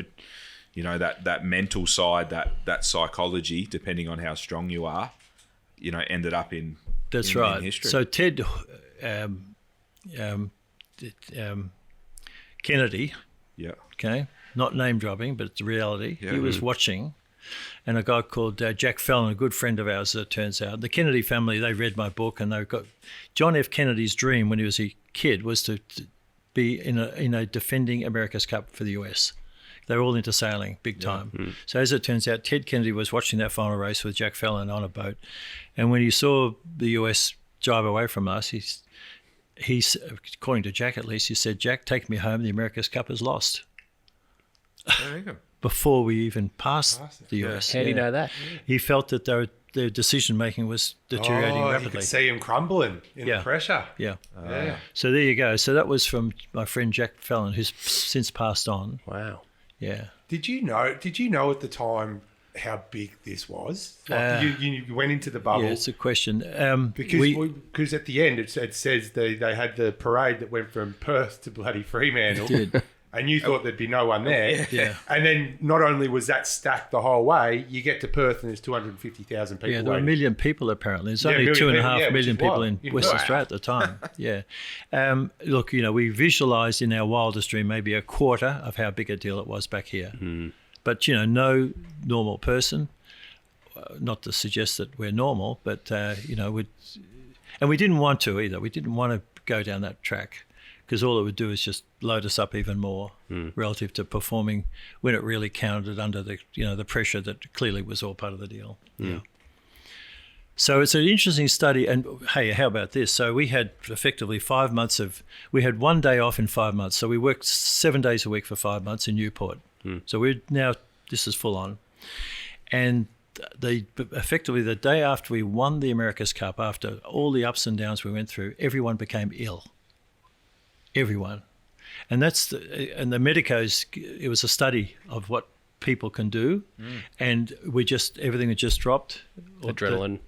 that mental side, that psychology, depending on how strong you are, ended up in... That's right. History. So Ted Kennedy, okay, not name dropping, but it's a reality. Yeah. He was watching, and a guy called Jack Fallon, a good friend of ours, as it turns out. The Kennedy family, they read my book, and they've got John F. Kennedy's dream when he was a kid was to be in a defending America's Cup for the US. They were all into sailing, big time. So as it turns out, Ted Kennedy was watching that final race with Jack Fallon on a boat. And when he saw the US drive away from us, he's according to Jack at least, he said, "Jack, take me home. The America's Cup is lost." There you go. Before we even passed the US. How do you know that? He felt that their decision-making was deteriorating rapidly. You could see him crumbling in the pressure. Yeah. Yeah. So there you go. So that was from my friend Jack Fallon, who's since passed on. Wow. Yeah. Did you know at the time how big this was? Like you went into the bubble. Yeah, it's a question. Because at the end it says they had the parade that went from Perth to bloody Fremantle. It did. And you thought there'd be no one there. Yeah. And then not only was that stacked the whole way, you get to Perth and there's 250,000 people. Yeah, there were a waiting. million people apparently. There's only million 2.5 people, million which is people wild. in Western Australia at the time. Yeah. Look, we visualised in our wildest dream maybe a quarter of how big a deal it was back here. But, no normal person, not to suggest that we're normal, but, and we didn't want to either. We didn't want to go down that track, because all it would do is just load us up even more relative to performing when it really counted under the pressure that clearly was all part of the deal. Yeah. So it's an interesting study. And hey, how about this? So we had effectively 5 months we had 1 day off in 5 months. So we worked 7 days a week for 5 months in Newport. So this is full on. And effectively the day after we won the America's Cup, after all the ups and downs we went through, everyone became ill. Everyone. And the medicos, it was a study of what people can do, and everything had just dropped. Adrenaline,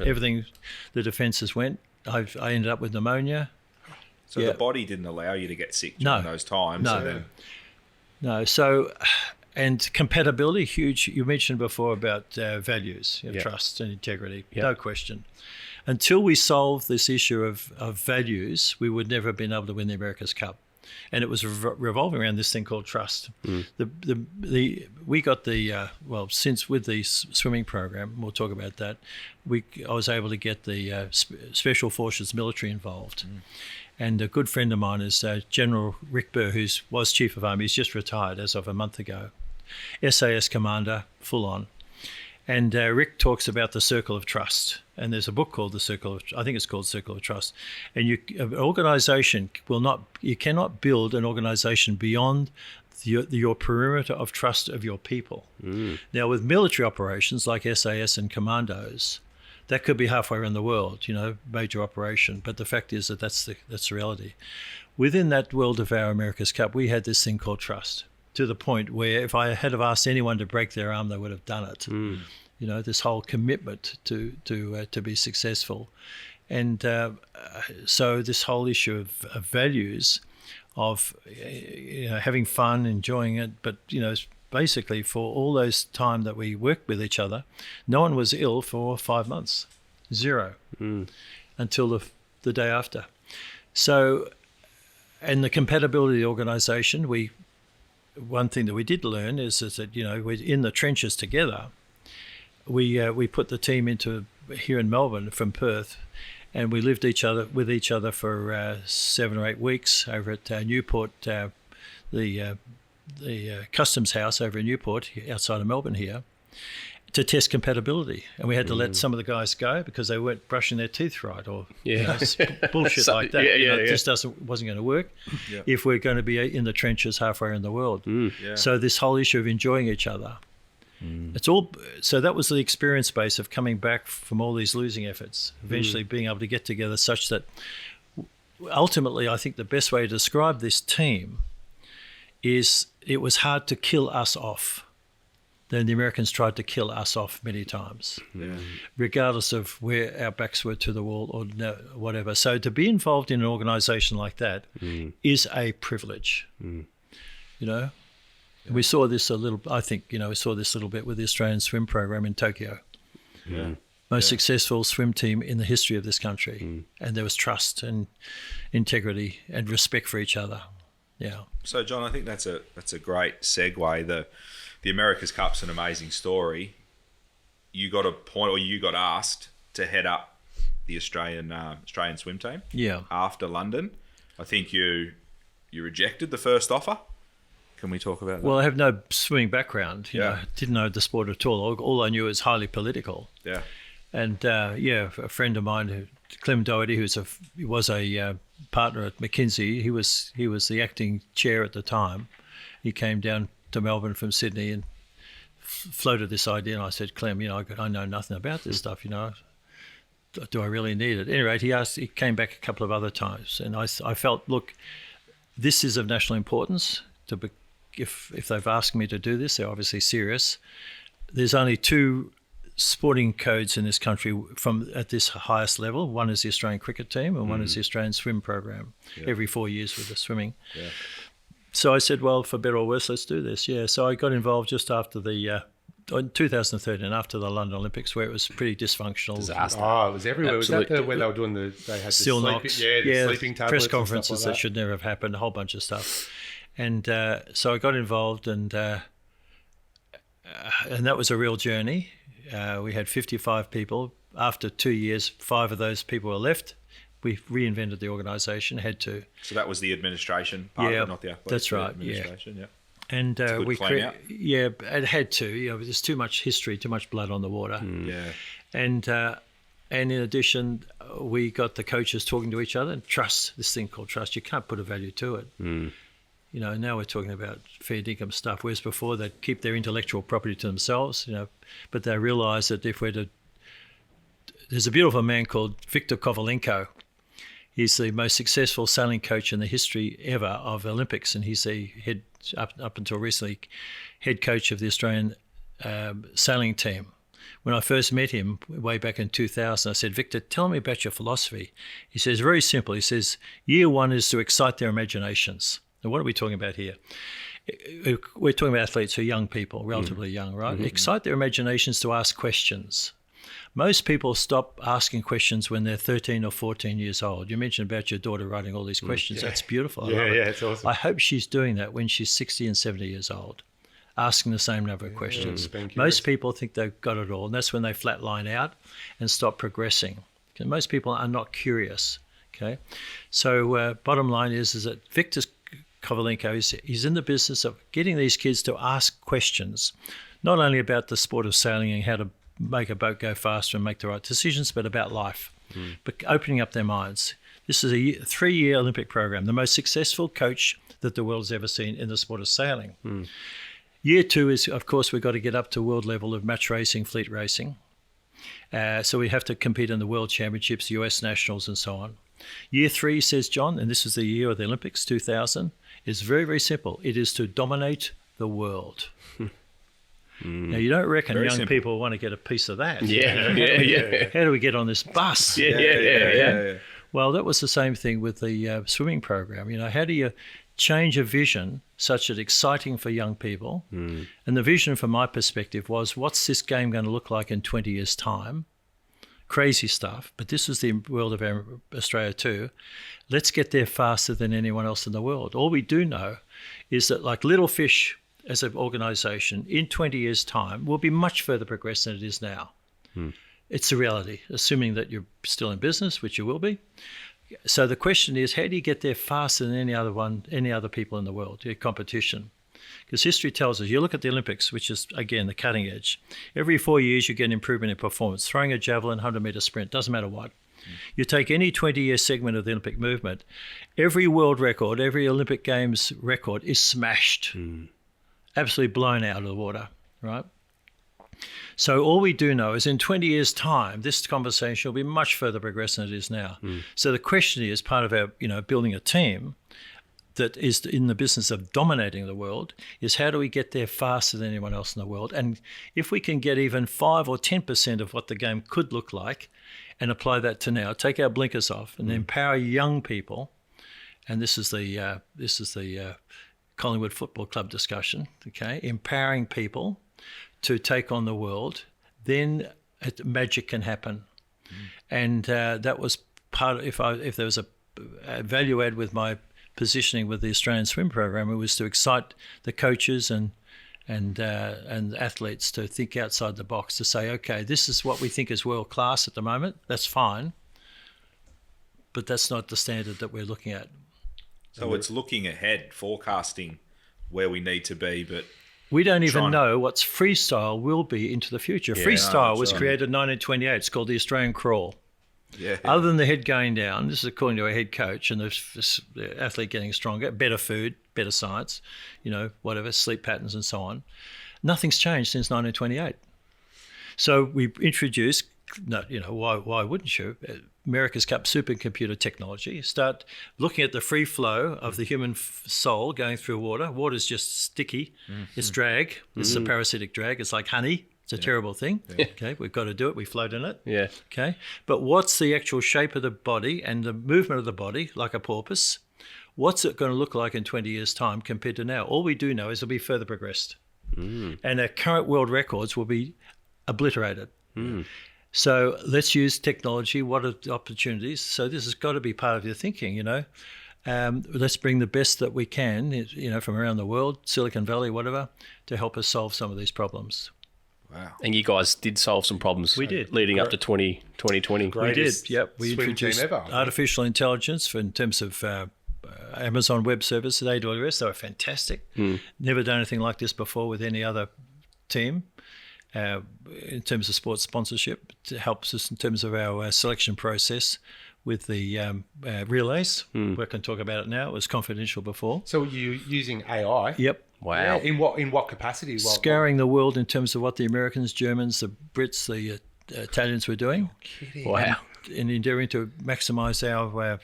everything, the defences went. I ended up with pneumonia. So the body didn't allow you to get sick during those times. No. So, and compatibility, huge. You mentioned before about values, trust and integrity, no question. Until we solved this issue of values, we would never have been able to win the America's Cup. And it was revolving around this thing called trust. We got since with the swimming program, we'll talk about that, I was able to get the Special Forces military involved. And a good friend of mine is General Rick Burr, who was Chief of Army. He's just retired as of a month ago. SAS commander, full on. And Rick talks about the circle of trust. And there's a book called Circle of Trust. And an organisation you cannot build an organisation beyond your perimeter of trust of your people. Now, with military operations like SAS and commandos, that could be halfway around the world, major operation. But the fact is that that's the reality. Within that world of our America's Cup, we had this thing called trust, to the point where if I had have asked anyone to break their arm, they would have done it. This whole commitment to be successful. And so this whole issue of values, of having fun, enjoying it, but basically for all those time that we worked with each other, no one was ill for 5 months, 0, until the day after. So, and the compatibility of the organisation, one thing that we did learn is that we're in the trenches together. We put the team into here in Melbourne from Perth. And we lived with each other for 7 or 8 weeks over at Newport, the customs house over in Newport, outside of Melbourne here, to test compatibility. And we had to let some of the guys go because they weren't brushing their teeth right, or bullshit like that. It just wasn't going to work if we're going to be in the trenches halfway around the world. So this whole issue of enjoying each other. It's all. So that was the experience base of coming back from all these losing efforts, eventually being able to get together such that ultimately, I think the best way to describe this team is it was hard to kill us off. Then the Americans tried to kill us off many times, regardless of where our backs were to the wall or whatever. So to be involved in an organisation like that is a privilege, We saw this a little. I think we saw this a little bit with the Australian swim program in Tokyo. Most successful swim team in the history of this country, and there was trust and integrity and respect for each other. So, John, I think that's a great segue. The America's Cup's an amazing story. You got a point, or you got asked to head up the Australian swim team. After London, I think you rejected the first offer. Can we talk about that? Well, I have no swimming background. I didn't know the sport at all. All I knew is highly political. And a friend of mine, Clem Doherty, who was a partner at McKinsey, he was the acting chair at the time. He came down to Melbourne from Sydney and floated this idea. And I said, Clem, I know nothing about this stuff. Do I really need it? Anyway, he came back a couple of other times, and I felt, look, this is of national importance. If they've asked me to do this, they're obviously serious. There's only 2 sporting codes in this country at this highest level. One is the Australian cricket team, and one is the Australian swim program. Every 4 years with the swimming. So I said, well, for better or worse, let's do this. So I got involved just after in 2013, after the London Olympics, where it was pretty dysfunctional. Disaster. Oh, it was everywhere. Absolute. Was that where they were doing they had Still the sleeping tablets, press conferences like that should never have happened, a whole bunch of stuff. And so I got involved, and that was a real journey. We had 55 people. After 2 years, 5 of those people were left. We reinvented the organisation, had to. So that was the administration part of it, not the athletes. That's right, administration, And it had to. There's too much history, too much blood on the water. And in addition, we got the coaches talking to each other, and trust, this thing called trust. You can't put a value to it. Now we're talking about fair income stuff, whereas before they'd keep their intellectual property to themselves, but they realised that if we're to... There's a beautiful man called Viktor Kovalenko. He's the most successful sailing coach in the history ever of the Olympics, and he's the head, up until recently, head coach of the Australian sailing team. When I first met him way back in 2000, I said, Victor, tell me about your philosophy. He says, very simple. He says, year 1 is to excite their imaginations. Now, what are we talking about here? We're talking about athletes who are young people, relatively young, right? Excite their imaginations to ask questions. Most people stop asking questions when they're 13 or 14 years old. You mentioned about your daughter writing all these questions. That's beautiful. It's awesome. I hope she's doing that when she's 60 and 70 years old, asking the same number of questions. Most people think they've got it all, and that's when they flatline out and stop progressing. Okay? Most people are not curious. Okay, so bottom line is that Viktor Kovalenko he's in the business of getting these kids to ask questions, not only about the sport of sailing and how to make a boat go faster and make the right decisions, but about life, but opening up their minds. This is a 3-year Olympic program, the most successful coach that the world has ever seen in the sport of sailing. Year 2 is, of course, we've got to get up to world level of match racing, fleet racing. So we have to compete in the World Championships, US Nationals, and so on. Year 3, says John, and this is the year of the Olympics, 2000, is very, very simple. It is to dominate the world. Now, you don't reckon Very young simple. people want to get a piece of that. Yeah. How do we get on this bus? Yeah. Well, that was the same thing with the swimming program. How do you change a vision such that exciting for young people? And the vision from my perspective was, what's this game going to look like in 20 years' time? Crazy stuff. But this was the world of Australia too. Let's get there faster than anyone else in the world. All we do know is that, like Little Fish as an organisation, in 20 years' time, will be much further progressed than it is now. It's the reality, assuming that you're still in business, which you will be. So the question is, how do you get there faster than any other people in the world, your competition? Because history tells us, you look at the Olympics, which is, again, the cutting edge. Every 4 years, you get an improvement in performance. Throwing a javelin, 100-metre sprint, doesn't matter what. You take any 20-year segment of the Olympic movement, every world record, every Olympic Games record is smashed, absolutely blown out of the water, right? So all we do know is in 20 years' time, this conversation will be much further progressed than it is now. So the question is, part of our, building a team that is in the business of dominating the world, is how do we get there faster than anyone else in the world? And if we can get even 5 or 10% of what the game could look like and apply that to now, take our blinkers off and empower young people, and this is the Collingwood Football Club discussion, okay? Empowering people to take on the world, then magic can happen. And that was part of, if there was a value add with my positioning with the Australian swim program, it was to excite the coaches and athletes to think outside the box, to say, okay, this is what we think is world class at the moment. That's fine, but that's not the standard that we're looking at. So it's looking ahead, forecasting where we need to be, but we don't even know what freestyle will be into the future. Freestyle was created in 1928. It's called the Australian crawl. Yeah. Other than the head going down, this is according to our head coach, and the athlete getting stronger, better food, better science, whatever, sleep patterns and so on. Nothing's changed since 1928. So we introduced, why wouldn't you? America's Cup supercomputer technology. Start looking at the free flow of the human soul going through water. Water's just sticky. It's drag. It's a parasitic drag. It's like honey. It's a terrible thing. Okay, we've got to do it. We float in it. Yeah. Okay, but what's the actual shape of the body and the movement of the body, like a porpoise? What's it going to look like in 20 years' time compared to now? All we do know is it'll be further progressed. And our current world records will be obliterated. So let's use technology. What are the opportunities? So this has got to be part of your thinking, Let's bring the best that we can, from around the world, Silicon Valley, whatever, to help us solve some of these problems. wow. And you guys did solve some problems. We did. Leading up to 2020. We did, yep. We swim introduced team ever. artificial intelligence in terms of Amazon Web Services, AWS. They were fantastic. Never done anything like this before with any other team. In terms of sports sponsorship, it helps us in terms of our selection process with the relays. We can talk about it now. It was confidential before. So you're using AI? Yep. Wow. In what capacity? Scouring the world in terms of what the Americans, Germans, the Brits, the Italians were doing. Wow. In endeavouring to maximise our,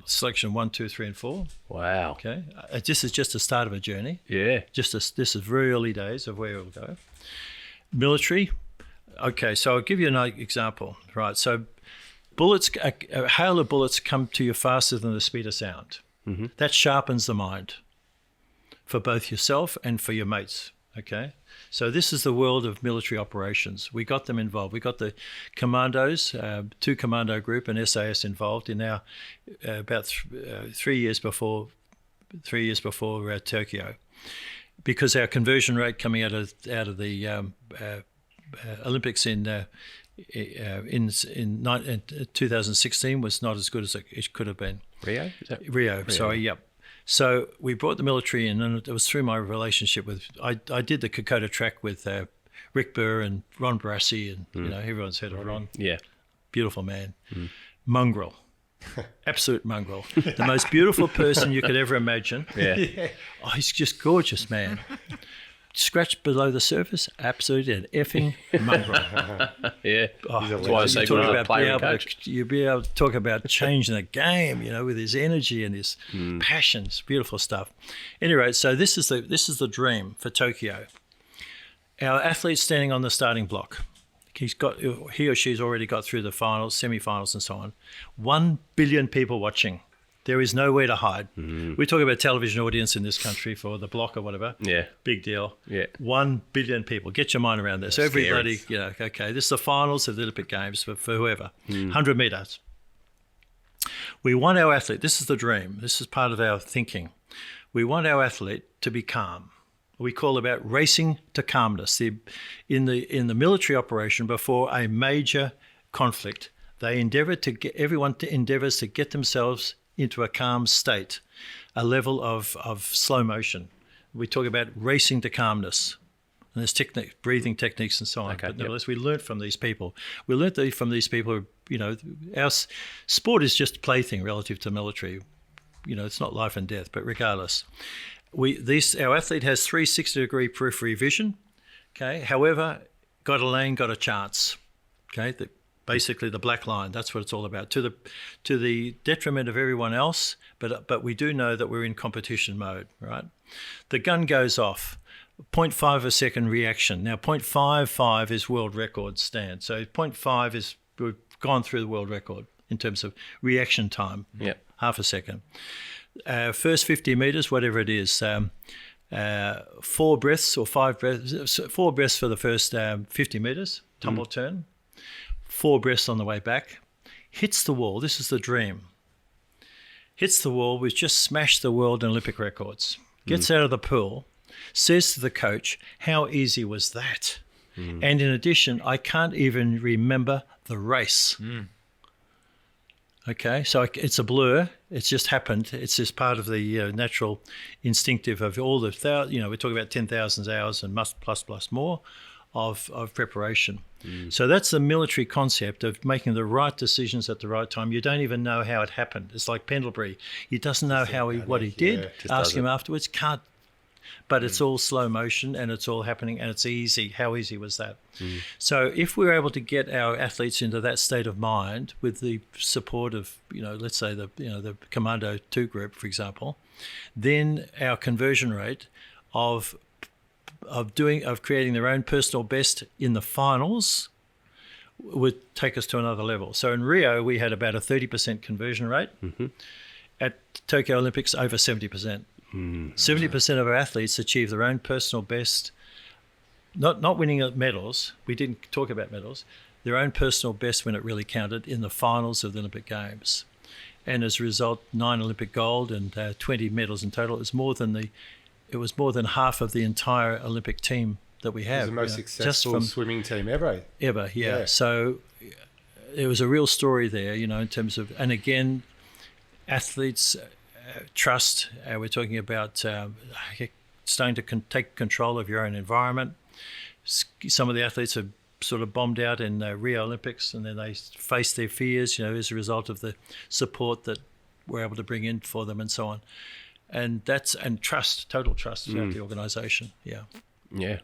selection 1, 2, 3, and 4. Wow. Okay. This is just the start of a journey. Yeah. This is very early days of where we'll go. Military. Okay, so I'll give you another example. Right. So bullets, a hail of bullets come to you faster than the speed of sound. That sharpens the mind for both yourself and for your mates. Okay. So this is the world of military operations. We got them involved. We got the commandos, 2 commando group and SAS involved in our about 3 years before Tokyo, because our conversion rate coming out of the Olympics in 2016 was not as good as it could have been. Rio. Sorry. Yep. So we brought the military in, and it was through my relationship with. I did the Kokoda track with Rick Burr and Ron Barassi, and everyone's heard of Ron. Yeah. Beautiful man. Mongrel. Absolute mongrel. The most beautiful person you could ever imagine. Yeah. Oh, he's just gorgeous, man. Scratched below the surface, absolutely an effing mongrel. Yeah. Oh, That's why I say talk good about player and coach. you'll be able to talk about changing the game, with his energy and his passion. It's beautiful stuff. Anyway, so this is the dream for Tokyo. Our athlete's standing on the starting block. He or she's already got through the finals, semi-finals, and so on. 1 billion people watching. There is nowhere to hide. We talk about television audience in this country for the block or whatever. Yeah. Big deal. Yeah. 1 billion people. Get your mind around this. So everybody, okay, this is the finals of the Olympic Games for whoever. 100 metres. We want our athlete, this is the dream. This is part of our thinking. We want our athlete to be calm. We call about racing to calmness. In the military operation before a major conflict, everyone endeavours to get themselves into a calm state, a level of slow motion. We talk about racing to calmness. And there's breathing techniques and so on. Okay, but nevertheless, we learnt from these people. We learnt from these people, our sport is just a plaything relative to military. It's not life and death, but regardless. Our athlete has 360-degree periphery vision. Okay, however, got a lane, got a chance. Okay, basically the black line. That's what it's all about. To the detriment of everyone else, but we do know that we're in competition mode, right? The gun goes off. 0.5 of a second reaction. Now 0.55 is world record stand. So 0.5 is we've gone through the world record in terms of reaction time. Yeah. Half a second. First 50 metres, whatever it is, 4 breaths or 5 breaths, 4 breaths for the first 50 metres, tumble turn, 4 breaths on the way back, hits the wall. This is the dream. Hits the wall, we've just smashed the world and Olympic records. Gets out of the pool, says to the coach, how easy was that? And in addition, I can't even remember the race. Okay, so it's a blur. It's just happened. It's just part of the natural instinctive of all the, we're talking about 10,000 hours and plus more of preparation. So that's the military concept of making the right decisions at the right time. You don't even know how it happened. It's like Pendlebury. He doesn't know what he did. Ask him afterwards. Can't. But it's all slow motion and it's all happening and it's easy. How easy was that? So if we're able to get our athletes into that state of mind with the support of, let's say the Commando 2 group, for example, then our conversion rate of creating their own personal best in the finals would take us to another level. So in Rio, we had about a 30% conversion rate. At Tokyo Olympics, over 70%. 70% of our athletes achieve their own personal best, not winning medals. We didn't talk about medals. Their own personal best when it really counted in the finals of the Olympic Games. And as a result, 9 Olympic gold and 20 medals in total. It was more than half of the entire Olympic team that we have. It was the most successful swimming team ever. Ever, yeah. So it was a real story there, in terms of, and again, athletes trust. We're talking about starting to take control of your own environment. Some of the athletes have sort of bombed out in Rio Olympics, and then they face their fears, as a result of the support that we're able to bring in for them, and so on. And trust, total trust throughout the organisation. Yeah.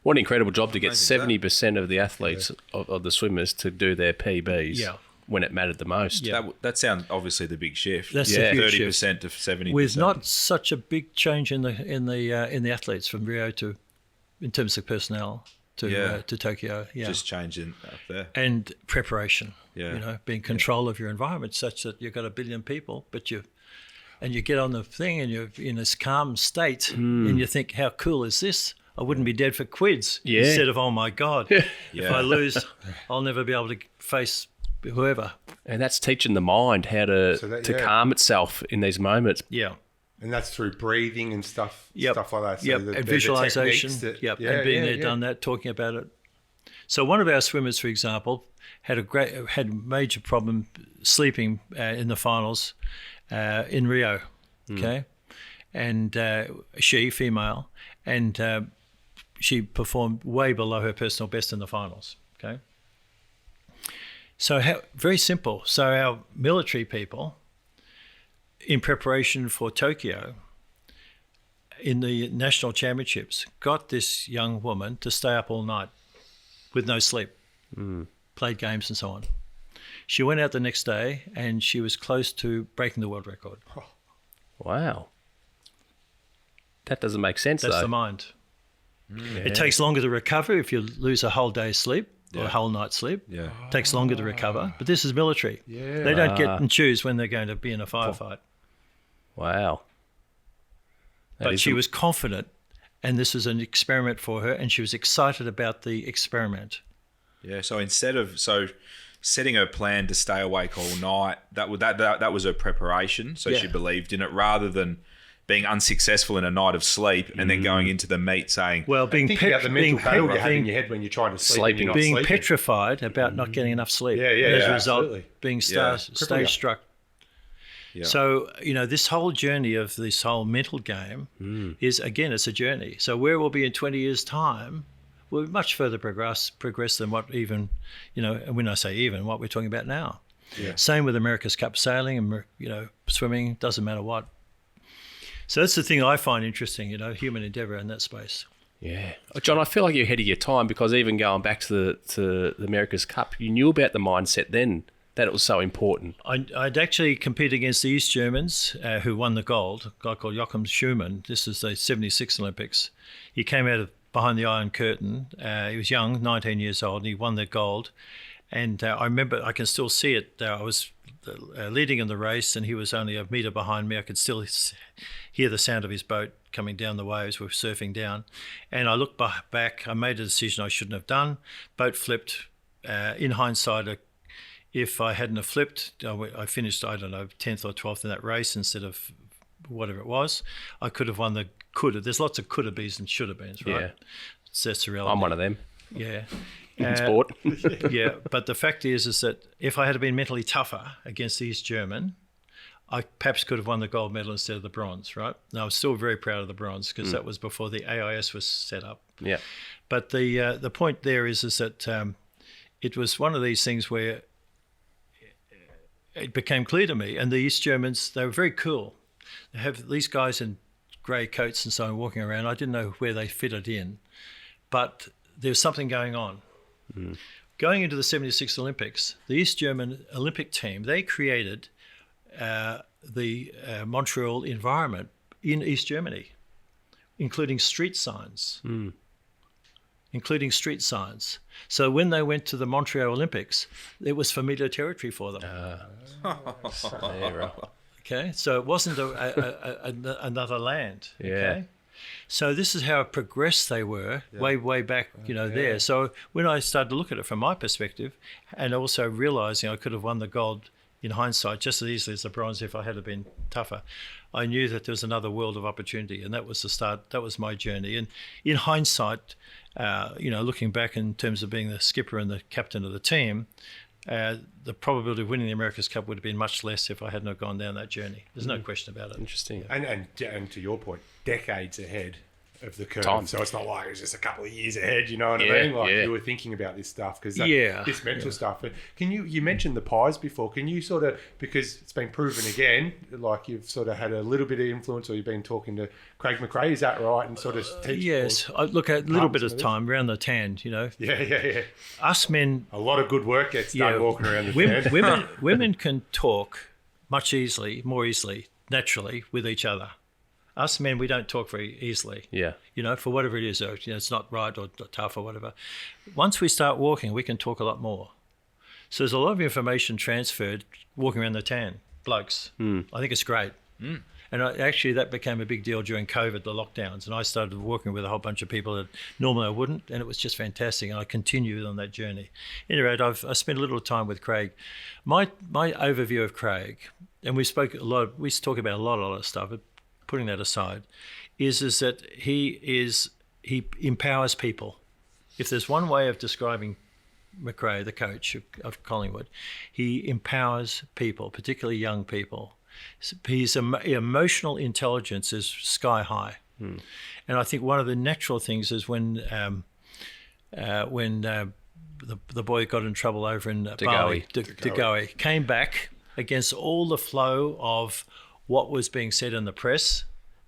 What an incredible job to get 70% of the athletes of the swimmers to do their PBs. Yeah. When it mattered the most. Yeah. That sounds obviously the big shift. That's a huge 30% shift. to 70%. With not such a big change in the athletes from Rio in terms of personnel to Tokyo. Yeah. Just changing up there. And preparation. Yeah. Being control of your environment such that you've got 1 billion people, but you get on the thing and you're in this calm state and you think, how cool is this? I wouldn't be dead for quids. Instead of, oh my God, if I lose, I'll never be able to face whoever. And that's teaching the mind how to calm itself in these moments. Yeah. And that's through breathing and stuff like that. So and visualization. And being there, done that, talking about it. So one of our swimmers, for example, had a major problem sleeping in the finals in Rio. Okay. And female, and she performed way below her personal best in the finals. Okay. So very simple. So our military people, in preparation for Tokyo, in the national championships, got this young woman to stay up all night with no sleep, played games and so on. She went out the next day and she was close to breaking the world record. Wow. That doesn't make sense, That's though. the mind. It takes longer to recover if you lose a whole day's sleep or a whole night's sleep. Yeah. It takes longer to recover. But this is military. Yeah. They don't get and choose when they're going to be in a firefight. Wow. But she was confident, and this was an experiment for her, and she was excited about the experiment. Yeah. So instead of setting her plan to stay awake all night, that was her preparation. So she believed in it rather than being unsuccessful in a night of sleep and then going into the meet saying, Well, being Think about the mental battle you have in your head when you're trying to sleep. And you're not being sleeping. petrified about not getting enough sleep. Yeah, And as a yeah, result, absolutely. being Yeah. stage struck. Yeah. So, this whole journey of this whole mental game is, again, it's a journey. So where we'll be in 20 years' time, we'll be much further progress than what even, and when I say even, what we're talking about now. Yeah. Same with America's Cup sailing and, swimming, doesn't matter what. So that's the thing I find interesting, human endeavour in that space. Yeah. John, I feel like you're ahead of your time because even going back to the America's Cup, you knew about the mindset then, that it was so important. I'd actually competed against the East Germans who won the gold, a guy called Joachim Schumann. This is the 76 Olympics. He came out of behind the Iron Curtain. He was young, 19 years old, and he won the gold. And I remember, I can still see it. I was leading in the race and he was only a metre behind me. I could still hear the sound of his boat coming down the waves. We were surfing down. And I looked back. I made a decision I shouldn't have done. Boat flipped. In hindsight, if I hadn't have flipped, I finished, 10th or 12th in that race instead of whatever it was. I could have won the coulda. There's lots of coulda bees and shoulda bees, right? Yeah. So that's the reality. I'm one of them. Yeah. In sport. Yeah, but the fact is that if I had been mentally tougher against the East German, I perhaps could have won the gold medal instead of the bronze, right? Now, I'm still very proud of the bronze because that was before the AIS was set up. Yeah. But the point there is that it was one of these things where it became clear to me, and the East Germans, they were very cool. They have these guys in grey coats and so on walking around. I didn't know where they fitted in, but there was something going on. Going into the 76 Olympics, the East German Olympic team, they created the Montreal environment in East Germany, including street signs. So when they went to the Montreal Olympics, it was familiar territory for them. Yeah, right. Okay, so it wasn't another land. Yeah. Okay? So this is how progressed they were way back, there. So when I started to look at it from my perspective, and also realising I could have won the gold in hindsight just as easily as the bronze if I had been tougher, I knew that there was another world of opportunity, and that was the start. That was my journey. And in hindsight, looking back in terms of being the skipper and the captain of the team, the probability of winning the America's Cup would have been much less if I hadn't have gone down that journey. There's no question about it. Interesting. And to your point, decades ahead of the curve. Time. So it's not like it was just a couple of years ahead, you know what Yeah, I mean? Like yeah. you were thinking about this stuff because this mental stuff. Can you mentioned the pies before? Can you sort of, because it's been proven again, like you've sort of had a little bit of influence, or you've been talking to Craig McRae, is that right? And sort of teach. Yes, I look at a little bit of time around the tan. Yeah. Us men. A lot of good work gets done walking around the women, women can talk more easily, naturally, with each other. Us men, we don't talk very easily. Yeah. For whatever it is, it's not right or tough or whatever. Once we start walking, we can talk a lot more. So there's a lot of information transferred walking around the tan, blokes. I think it's great. And actually, that became a big deal during COVID, the lockdowns. And I started working with a whole bunch of people that normally I wouldn't, and it was just fantastic. And I continued on that journey. Anyway, I spent a little time with Craig. My overview of Craig, and we spoke a lot. We talk about a lot of stuff. But putting that aside, is that he empowers people. If there's one way of describing McRae, the coach of Collingwood, he empowers people, particularly young people. His emotional intelligence is sky high, and I think one of the natural things is when the boy got in trouble over in Degoe. Bali, Degoe, came back against all the flow of what was being said in the press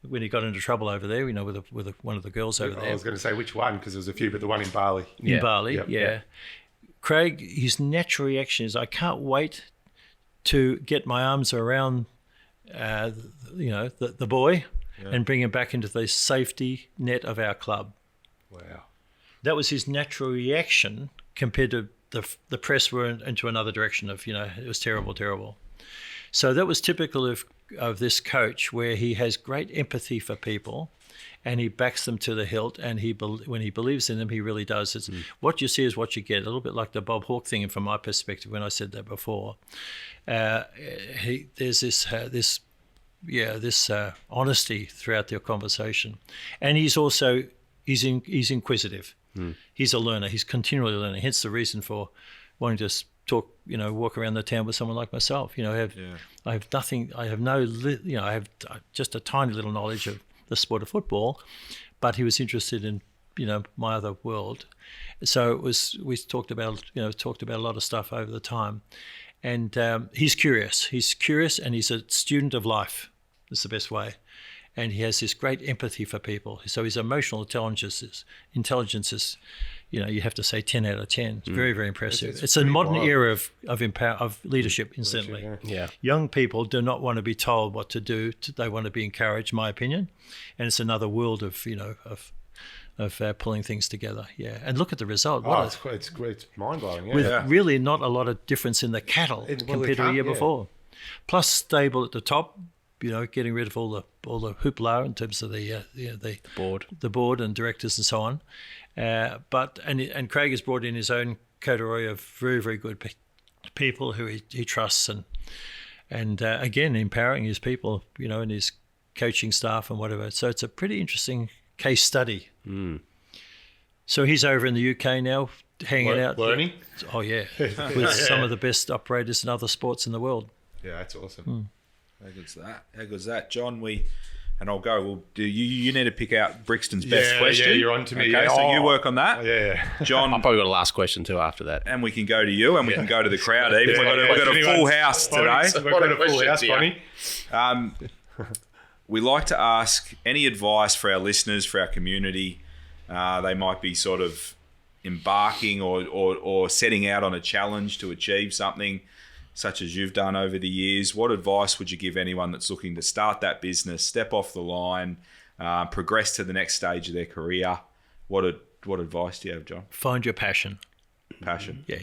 when he got into trouble over there, with one of the girls over there. I was going to say which one, because there was a few, but the one in Bali. In Bali, Yep. yeah. Craig, his natural reaction is, I can't wait to get my arms around, the boy and bring him back into the safety net of our club. Wow. That was his natural reaction compared to the press were into another direction of, it was terrible, terrible. So that was typical of this coach, where he has great empathy for people and he backs them to the hilt, and when he believes in them, he really does. It's what you see is what you get, a little bit like the Bob Hawke thing from my perspective when I said that before. There's this honesty throughout the conversation. And he's also, he's inquisitive. He's a learner. He's continually learning. Hence the reason for wanting to talk, walk around the town with someone like myself. I have nothing. I have I have just a tiny little knowledge of the sport of football, but he was interested in, my other world. So we talked about a lot of stuff over the time, and he's curious. He's curious, and he's a student of life. That's the best way. And he has this great empathy for people. So his emotional intelligence is, you have to say 10 out of 10. It's very, very impressive. It's a modern era of leadership, incidentally. Yeah. Young people do not want to be told what to do. They want to be encouraged, my opinion. And it's another world of pulling things together. Yeah. And look at the result. It's mind-blowing. Yeah. With really not a lot of difference in the cattle compared to a year before. Plus stable at the top. Getting rid of all the hoopla in terms of the board and directors and so on. But Craig has brought in his own coterie of very, very good people who he trusts, and again empowering his people, and his coaching staff and whatever. So it's a pretty interesting case study. So he's over in the UK now, hanging out, learning. Oh yeah, with some of the best operators in other sports in the world. Yeah, that's awesome. How good's that, John? I'll go. Well, you need to pick out Brixton's best question? Yeah, you're on to me. Okay, Yeah. so you work on that. Yeah. John. I've probably got a last question too after that. And we can go to you, and we can go to the crowd. Even we've got a full house today. We've got a full house, Bonnie. We like to ask any advice for our listeners, for our community. They might be sort of embarking or setting out on a challenge to achieve something, such as you've done over the years. What advice would you give anyone that's looking to start that business, step off the line, progress to the next stage of their career? What advice do you have, John? Find your passion. Passion. Yeah.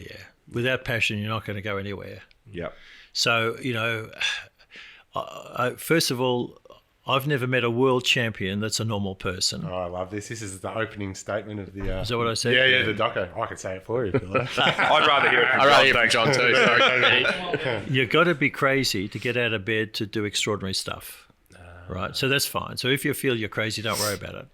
Without passion, you're not going to go anywhere. Yep. So, first of all, I've never met a world champion that's a normal person. Oh, I love this. This is the opening statement of the... Is that what I said? Yeah, the doco. I could say it for you if you like. I'd rather hear it from John. John too. Sorry. You've got to be crazy to get out of bed to do extraordinary stuff, right? So that's fine. So if you feel you're crazy, don't worry about it.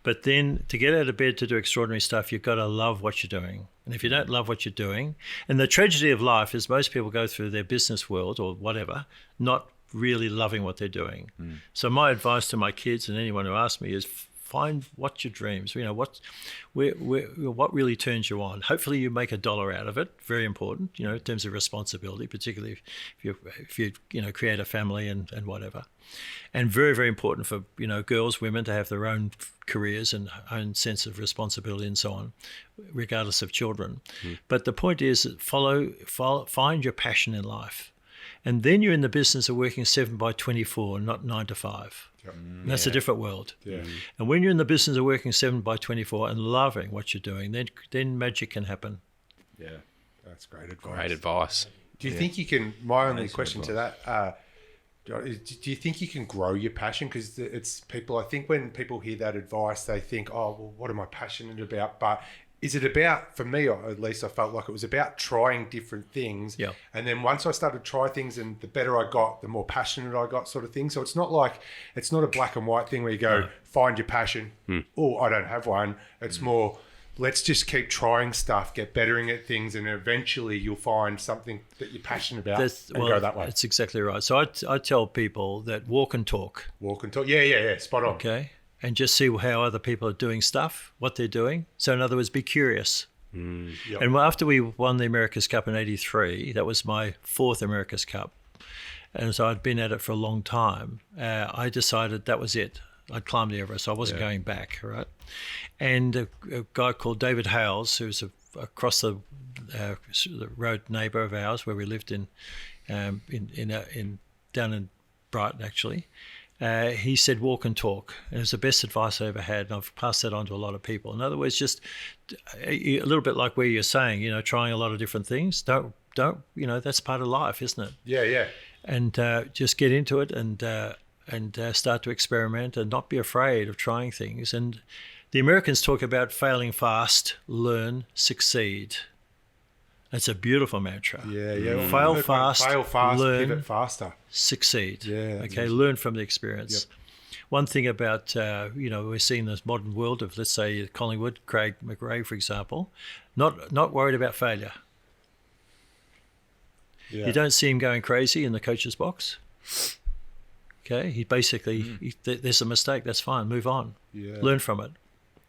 But then to get out of bed to do extraordinary stuff, you've got to love what you're doing. And if you don't love what you're doing, and the tragedy of life is most people go through their business world or whatever, not really loving what they're doing. So my advice to my kids and anyone who asks me is find what your dreams, what really turns you on. Hopefully you make $1 out of it. Very important, in terms of responsibility, particularly if you create a family and whatever. And very, very important for, girls, women to have their own careers and own sense of responsibility and so on, regardless of children. But the point is find your passion in life. And then you're in the business of working 7x24, not 9 to 5. Yep. And that's a different world. Yeah. And when you're in the business of working 7x24 and loving what you're doing, then magic can happen. Yeah. That's great advice. Great advice. Do you think you can... My only question to that, do you think you can grow your passion? Because it's people... I think when people hear that advice, they think, oh, well, what am I passionate about? But... is it about, for me, or at least I felt like it was about trying different things. Yeah. And then once I started to try things and the better I got, the more passionate I got, sort of thing. So it's not a black and white thing where you go, find your passion. Oh, I don't have one. It's more, let's just keep trying stuff, get bettering at things, and eventually you'll find something that you're passionate about go that way. That's exactly right. So I tell people that walk and talk. Walk and talk. Yeah. Spot on. Okay. And just see how other people are doing stuff, what they're doing. So in other words, be curious. Yep. And after we won the America's Cup in '83, that was my 4th America's Cup. And so I'd been at it for a long time. I decided that was it. I'd climbed the Everest. I wasn't going back, right? And a guy called David Hales, who's across the road neighbour of ours, where we lived down in Brighton, actually. He said, walk and talk. And it was the best advice I ever had. And I've passed that on to a lot of people. In other words, just a little bit like where you're saying, trying a lot of different things. Don't, that's part of life, isn't it? Yeah. And just get into it and start to experiment and not be afraid of trying things. And the Americans talk about failing fast, learn, succeed. That's a beautiful mantra. Yeah. Fail fast, learn, pivot faster, succeed. Yeah. Okay, learn from the experience. Yep. One thing about, we're seeing this modern world of, let's say, Collingwood, Craig McRae, for example, not worried about failure. Yeah. You don't see him going crazy in the coach's box. Okay, he basically, there's a mistake, that's fine, move on. Yeah. Learn from it.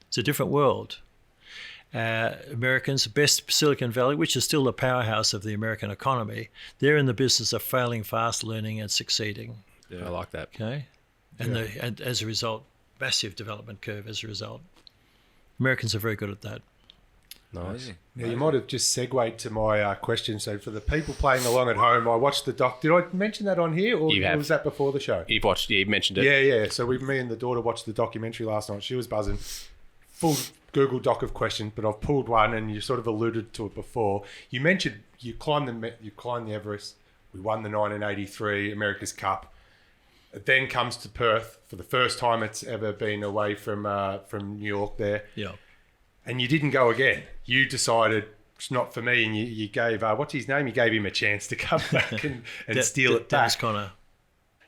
It's a different world. Americans, best Silicon Valley, which is still the powerhouse of the American economy, they're in the business of failing fast, learning and succeeding. Yeah, I like that. Okay, and as a result, massive development curve as a result. Americans are very good at that. Nice. Now, you might have just segued to my question. So for the people playing along at home, I watched the doc. Did I mention that on here, or was that before the show? You mentioned it. Yeah. So me and the daughter watched the documentary last night. She was buzzing. Full Google Doc of questions, but I've pulled one, and you sort of alluded to it before. You mentioned you climbed the Everest. We won the 1983 America's Cup. It then comes to Perth for the first time it's ever been away from New York there. Yeah. And you didn't go again. You decided it's not for me, and you gave what's his name? You gave him a chance to come back and steal it back. Dennis Connor.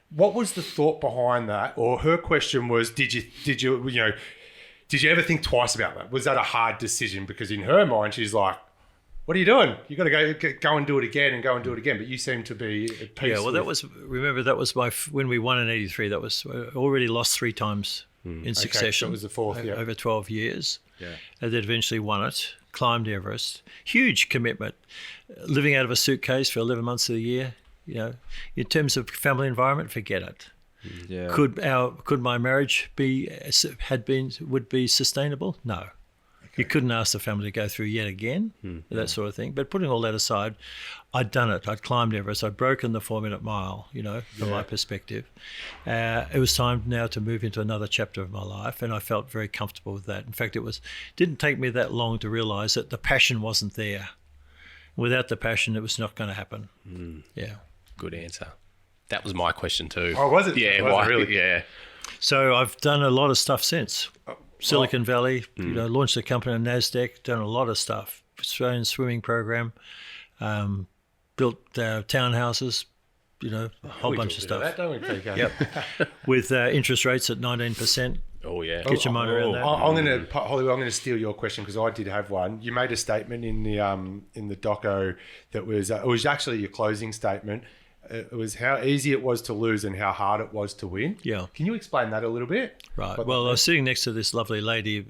What was the thought behind that? Or her question was, did you ever think twice about that? Was that a hard decision? Because in her mind, she's like, what are you doing? You got to go and do it again and go and do it again. But you seem to be at peace. Yeah, well, that was when we won in '83. That was already lost 3 times in succession. So it was the 4th, over 12 years. Yeah. And then eventually won it, climbed Everest. Huge commitment. Living out of a suitcase for 11 months of the year. In terms of family environment, forget it. Yeah. Could my marriage would be sustainable? No. You couldn't ask the family to go through yet again, that sort of thing. But putting all that aside, I'd done it. I'd climbed Everest. I'd broken the 4-minute mile, from my perspective. It was time now to move into another chapter of my life, and I felt very comfortable with that. In fact, didn't take me that long to realise that the passion wasn't there. Without the passion, it was not going to happen. Yeah. Good answer. That was my question too. Oh, was it? Yeah, Was it really? Yeah. So I've done a lot of stuff since. Silicon Valley, launched a company on NASDAQ, done a lot of stuff. Australian swimming program, built townhouses, a whole bunch of stuff. That, don't we, PK? Yep. With interest rates at 19%. Oh, yeah. Get your mind around that. Holly, I'm going to steal your question because I did have one. You made a statement in the doco that was it was actually your closing statement. It was how easy it was to lose and how hard it was to win. Yeah. Can you explain that a little bit? Right. Well, I was sitting next to this lovely lady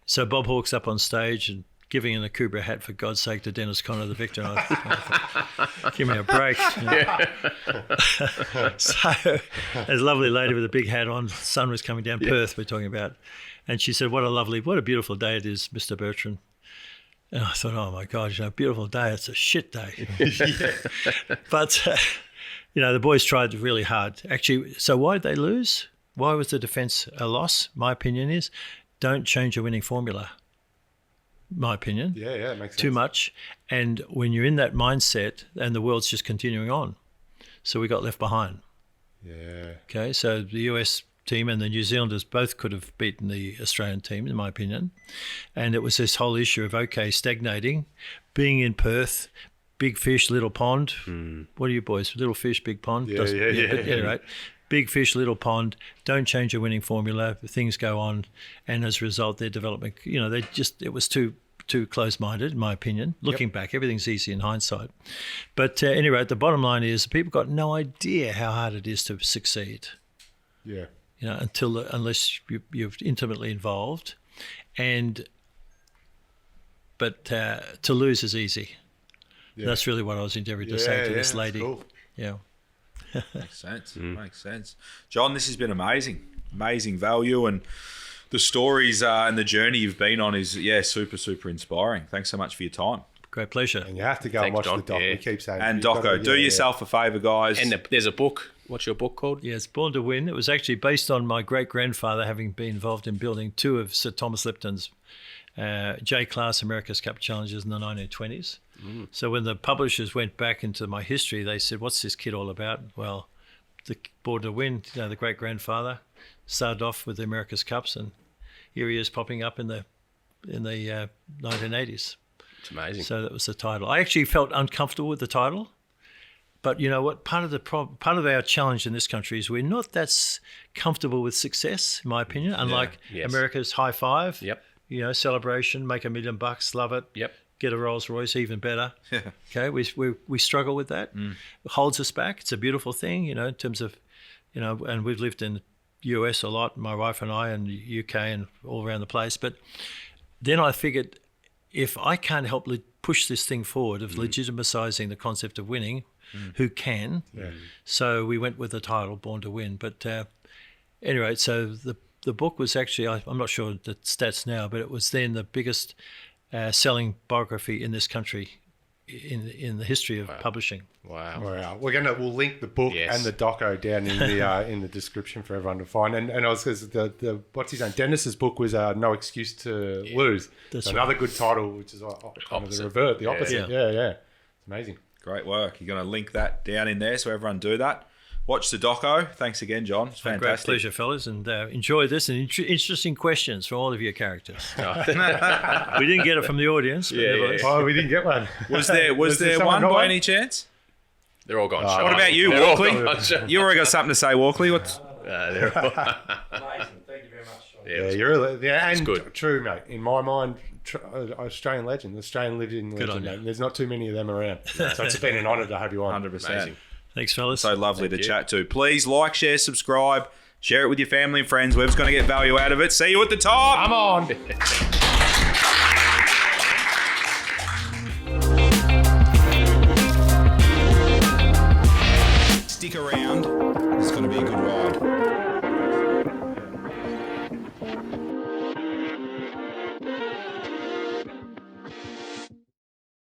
so Bob Hawke's up on stage and giving an Akubra hat, for God's sake, to Dennis Connor, the victor. And I thought, give me a break. So there's a lovely lady with a big hat on. The sun was coming down, Perth we're talking about. And she said, what a beautiful day it is, Mr. Bertrand. And I thought, oh my God, beautiful day. It's a shit day. But, the boys tried really hard. Actually, so why did they lose? Why was the defence a loss? My opinion is, don't change your winning formula. My opinion. Yeah, it makes sense. Too much. And when you're in that mindset, and the world's just continuing on. So we got left behind. Yeah. Okay, so the US team and the New Zealanders both could have beaten the Australian team, in my opinion. And it was this whole issue of, stagnating, being in Perth, big fish, little pond. What are you boys? Little fish, big pond? Yeah. But anyway, big fish, little pond. Don't change your winning formula. Things go on. And as a result, their development, it was too close-minded, in my opinion. Looking back, everything's easy in hindsight. But anyway, the bottom line is people got no idea how hard it is to succeed. Yeah. Unless you're intimately involved. And but to lose is easy. That's really what I was endeavouring to say to this lady. Cool. Yeah. Makes sense. Makes sense. John, this has been amazing. Amazing value, and the stories and the journey you've been on is, super, super inspiring. Thanks so much for your time. Great pleasure. And you have to go and watch Don. the doc. Yeah. We keep saying. And you've got Doco, to- do yourself a favour, guys. And there's a book. What's your book called? Yeah, it's Born to Win. It was actually based on my great-grandfather having been involved in building 2 of Sir Thomas Lipton's J-Class America's Cup challenges in the 1920s. So when the publishers went back into my history, they said, what's this kid all about? Well, the Born to Win, the great-grandfather, started off with the America's Cups, and here he is popping up in the 1980s. It's amazing. So that was the title. I actually felt uncomfortable with the title. But you know what? Part of our challenge in this country is we're not that comfortable with success, in my opinion. Unlike Yes. America's high five, Yep. Celebration, make $1 million, love it. Yep. Get a Rolls Royce, even better. Okay, we struggle with that. It holds us back. It's a beautiful thing, in terms of, and we've lived in the US a lot, my wife and I, and the UK and all around the place. But then I figured, if I can't help push this thing forward of legitimising the concept of winning, who can? Yeah. So we went with the title Born to Win. But anyway, so the book was actually, I'm not sure the stats now, but it was then the biggest selling biography in this country in the history of publishing. Wow. Wow. We'll link the book and the doco down in the description for everyone to find. And I was the what's his name? Dennis's book was No Excuse to Lose. That's so another good title, which is kind of the opposite. Yeah. It's amazing. Great work. You're going to link that down in there so everyone do that. Watch the doco. Thanks again, John. It's fantastic. Great pleasure, fellas, and enjoy this and interesting questions from all of your characters. We didn't get it from the audience. But nevertheless. Oh, we didn't get one. Was there someone one got by one? any chance? They're all gone. What about you, They're all Walkley? gone shut. You already got something to say, Walkley. What's They're all... Amazing. Thank you very much, Sean. Yeah, and good. True, mate. In my mind, Australian legend, Australian living Good legend, on you. mate. There's not too many of them around. So it's been an honour to have you on. 100%? Amazing. Thanks, fellas. So lovely Thank to you. chat to. Please like, share, subscribe, share it with your family and friends. Whoever's going to get value out of it. See you at the top. Come on. Stick around